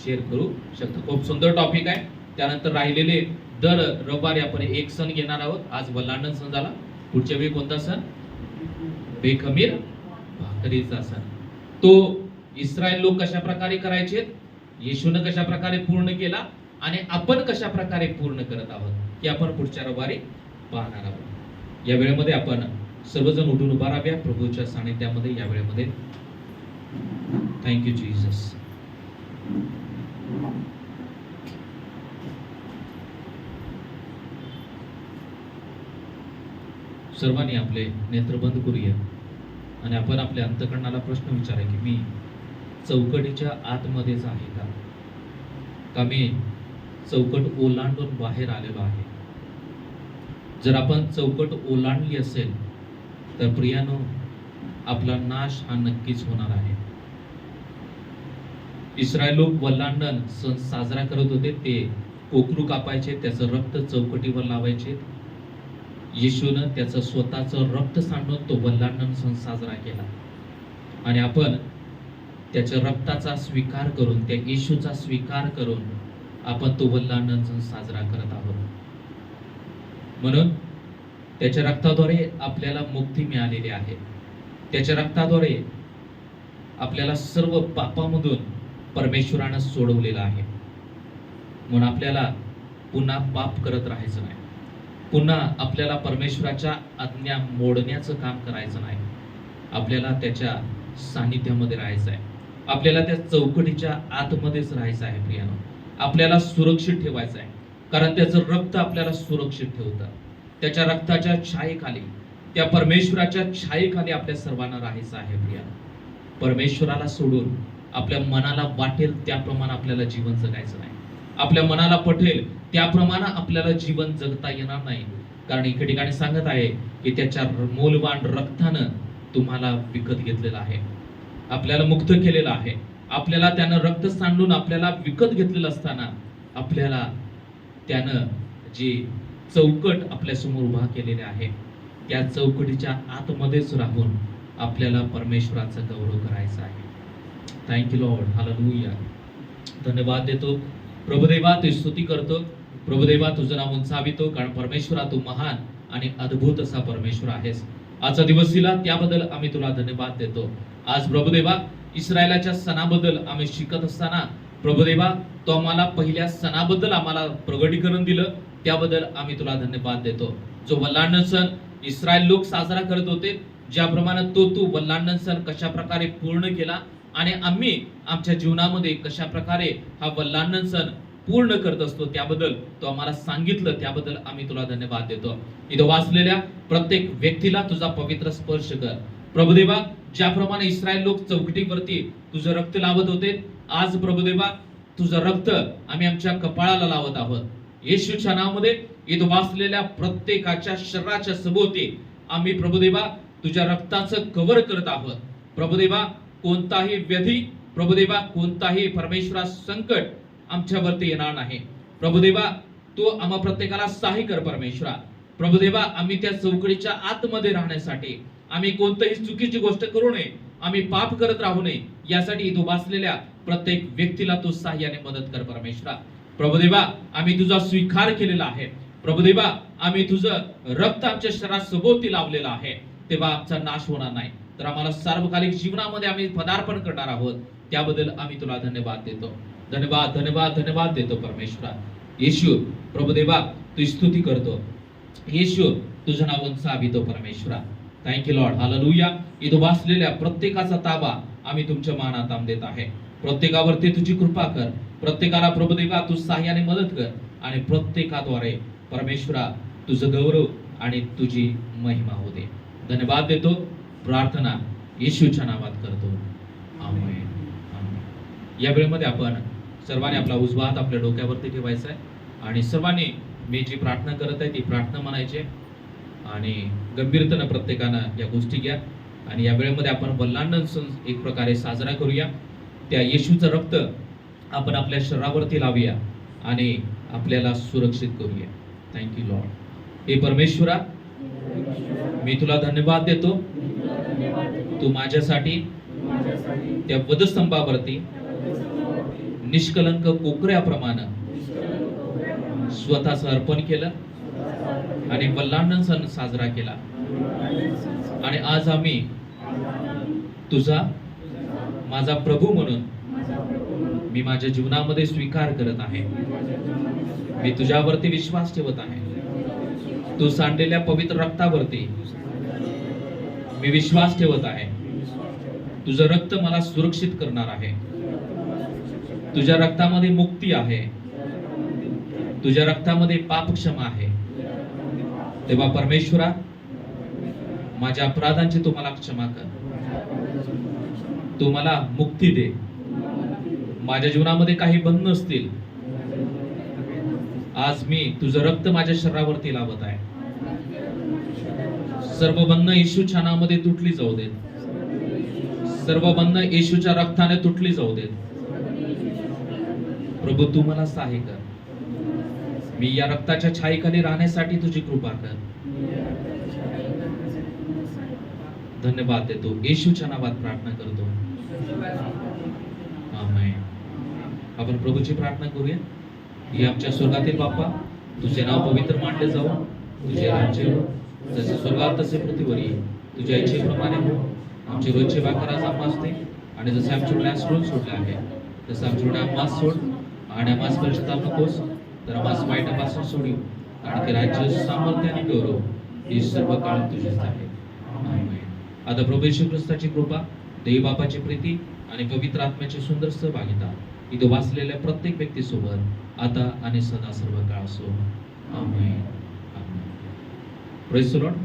शेअर करू शकता. खूप सुंदर टॉपिक आहे. त्यानंतर राहिलेले दर रविवारी आपण एक सण घेणार आहोत. आज बलिदान सण झाला. पुढच्या वेळी कोणता सण, बेखमीर भाकरीचा सण. तो इस्रायल लोक कशा प्रकारे करायचे, येशूने कशा प्रकारे पूर्ण केला आणि आपण कशा प्रकारे पूर्ण करत आहोत हे आपण पुढच्या रविवारी पाहणार आहोत. या वेळेमध्ये आपण सर्वजण उठून उभा राहाव्या प्रभूच्या सानिध्यामध्ये या वेळेमध्ये. Thank you Jesus. सर्वांनी आपले नेत्र बंद करूया आणि आपण आपल्या अंतःकरणाला प्रश्न विचारूया की मी चौकटीच्या आतमध्येच आहे का मी चौकट ओलांडून बाहेर आलेलो आहे. जर आपण चौकट ओलांडली असेल तर प्रियानो आपला नाश हा नक्कीच होणार आहे. इस्रायल लोक बलिदान सण साजरा करत होते. ते कोकरू कापायचे, त्याचं रक्त चौकटीवर लावायचे. येशूनं त्याचं स्वतःचं रक्त सांडून तो बलिदान सण साजरा केला आणि आपण त्याच्या रक्ताचा स्वीकार करून, त्या येशूचा स्वीकार करून आपण तो बलिदान सण साजरा करत आहोत. म्हणून त्याच्या रक्ताद्वारे आपल्याला मुक्ती मिळालेली आहे. त्याच्या रक्ताद्वारे आपल्याला सर्व पापामधून परमेश्वरानं सोडवलेलं आहे. म्हणून आपल्याला पुन्हा पाप करत राहायचं नाही. पुन्हा आपल्याला परमेश्वराच्या आज्ञा मोडण्याचं काम करायचं नाही. आपल्याला त्याच्या सानिध्यामध्ये राहायचं आहे. आपल्याला त्या चौकटीच्या आतमध्येच राहायचं आहे. प्रियानो, आपल्याला सुरक्षित ठेवायचं आहे, कारण त्याचं रक्त आपल्याला सुरक्षित ठेवतं. त्याच्या रक्ताच्या छायेखाली, त्या परमेश्वराच्या छायेखाली आपल्या सर्वांना राहायचं आहे. प्रियानो, परमेश्वराला सोडून आपल्या मनाला वाटेल त्याप्रमाणे आपल्याला जीवन जगायचं नाही. आपल्या मनाला पटेल त्याप्रमाणे आपल्याला जीवन जगता येणार नाही. कारण एके ठिकाणी सांगत आहे की त्याच्या मौल्यवान रक्तानं तुम्हाला विकत घेतलेलं आहे, आपल्याला मुक्त केलेलं आहे. आपल्याला त्यानं रक्त सांडून आपल्याला विकत घेतलेलं असताना आपल्याला त्यानं जी चौकट आपल्या समोर उभा केलेली आहे त्या चौकटीच्या आतमध्येच राहून आपल्याला परमेश्वराचा गौरव करायचा आहे. Thank you Lord. हालेलुया. धन्यवाद देतो प्रभुदेवा, तू स्तुती करतो प्रभुदेवा, तुझं नाव उंचावितो, कारण परमेश्वरा तू महान आणि अद्भुत असा परमेश्वर आहेस. आजचा दिवस दिला त्याबद्दल आम्ही तुला धन्यवाद देतो. आज प्रभुदेवा इस्रायलाच्या सणाबद्दल आम्ही शिकत असताना प्रभुदेवा तो आम्हाला पहिल्या सणाबद्दल आम्हाला प्रगटीकरण दिलं, त्याबद्दल आम्ही तुला धन्यवाद देतो. जो बलिदान सण इस्रायल लोक साजरा करत होते, ज्याप्रमाणे तू बलिदान सण कशा प्रकारे पूर्ण केला आणि आम्ही आमच्या जीवनामध्ये कशा प्रकारे हा बलिदान सण पूर्ण करत असतो त्याबद्दल तो आम्हाला सांगितलं, त्याबद्दल आम्ही तुला धन्यवाद देतो. इथं वाचलेल्या प्रत्येक व्यक्तीला तुझा पवित्र स्पर्श कर प्रभुदेवा. ज्याप्रमाणे इस्रायल लोक चौकटीवरती तुझं रक्त लावत होते, आज प्रभुदेवा तुझं रक्त आम्ही आमच्या कपाळाला लावत आहोत. येशूच्या नावामध्ये इथं वाचलेल्या प्रत्येकाच्या शरीराच्या सभोवती आम्ही प्रभुदेवा तुझ्या रक्ताचं कव्हर करत आहोत. प्रभुदेवा कोणताही व्याधी, प्रभुदेवा कोणताही परमेश्वरा संकट आमच्यावरती येणार नाही. प्रभुदेवा तू आम्हा प्रत्येकाला सहाय्य कर परमेश्वरा. प्रभुदेवा आम्ही त्या चौकटीच्या आतमध्ये राहण्यासाठी, आम्ही कोणतीही चुकीची गोष्ट करू नये, आम्ही पाप करत राहू नये, यासाठी तू वाचलेल्या प्रत्येक व्यक्तीला तू सहाय्याने मदत कर परमेश्वरा. प्रभुदेवा आम्ही तुझा स्वीकार केलेला आहे. प्रभुदेवा आम्ही तुझं रक्त आमच्या शरीरात सभोवती लावलेलं आहे, तेव्हा आमचा नाश होणार नाही. तर आम्हाला सार्वकालिक जीवनामध्ये आम्ही पदार्पण करणार आहोत, त्याबद्दल आम्ही तुला धन्यवाद देतो. धन्यवाद धन्यवाद धन्यवाद देतो परमेश्वरा. येशू प्रभुदेवा तू स्तुती करतो. येशू तुझं नाव उंचावितो परमेश्वरा. Thank you Lord. हालेलुया. इथं वाचलेल्या प्रत्येकाचा ताबा आम्ही तुमच्या मानात देत आहे. प्रत्येकावरती तुझी कृपा कर. प्रत्येकाला प्रभुदेवा तू सहाय्याने मदत कर आणि प्रत्येकाद्वारे परमेश्वरा तुझं गौरव आणि तुझी महिमा होते. धन्यवाद देतो. प्रार्थना येशूच्या नावात करतो. आमेन. आमेन. या वेळेमध्ये आपण सर्वांनी आपला उजवा हात आपल्या डोक्यावरती ठेवायचा आहे आणि सर्वांनी मी जी प्रार्थना करत आहे ती प्रार्थना म्हणायची आहे आणि गंभीरतेनं प्रत्येकानं या गोष्टी घ्या आणि या वेळेमध्ये आपण बलिदान सण एक प्रकारे साजरा करूया. त्या येशूचं रक्त आपण आपल्या शरीरावरती लावूया आणि आपल्याला सुरक्षित करूया. Thank you Lord. हे परमेश्वरा, मी तुला धन्यवाद देतो. तू माझ्यासाठी त्या वधस्तंभावरती निष्कलंक कोकऱ्याप्रमाणे स्वतःचं अर्पण केलं आणि बलिदान सण साजरा केला आणि आज आम्ही तुझा माझा प्रभू म्हणून मी माझ्या जीवनामध्ये स्वीकार करत आहे. मी तुझ्यावरती विश्वास ठेवत आहे. तू सांडलेल्या पवित्र रक्तावरती मी विश्वास ठेवत आहे. तुझं रक्त मला सुरक्षित करणार आहे. तुझ्या रक्तामध्ये मुक्ती आहे. तुझ्या रक्तामध्ये पाप क्षमा आहे. तेव्हा परमेश्वरा, माझ्या अपराधांची तू मला क्षमा कर. तू मला मुक्ती दे. माझ्या जीवनामध्ये काही बंधन असतील, आज मी तुझं रक्त माझ्या शरीरावरती लावत आहे. सर्व बंधन येशूच्या नावामध्ये तुटली जाऊ देत. सर्व बंधन येशूच्या रक्ताने तुटली जाऊ देत. प्रभू, तू मला सहाय्य कर. मी या रक्ताच्या छायेखाली राहण्यासाठी तुझी कृपा कर. धन्यवाद देतो. येशूच्या नावात प्रार्थना करतो. आमेन. आपण प्रभूची प्रार्थना करूया. हे आमच्या स्वर्गातील बाप्पा, तुझे नाव पवित्र मानले जाऊ. तुझे राज्य हो, जसे स्वर्गात तसे पृथ्वीवर ये. तुझ्या इच्छेप्रमाणे हो. आमची रोजची भाकर आज आम्हास दे आणि जसे आमच्या गुन्ह्यास सोडले आहे तसं आमच्या गुन्हे आम्हास सोड आणि आम्हास परीक्षेत नकोस तर आम्हास वाईटापासून सोडीव. कारण की राज्य, सामर्थ्य आणि गौरव हे सर्व काळ तुझेच आहे. आमेन. आता प्रभू येशू ख्रिस्ताची कृपा, देवी बापाची प्रीती आणि पवित्र आत्म्याची सुंदर सहभागिता इथं वाचलेल्या प्रत्येक व्यक्तीसोबत आता आणि सदा सर्व काळ असो. Amen. Amen. Praise the Lord.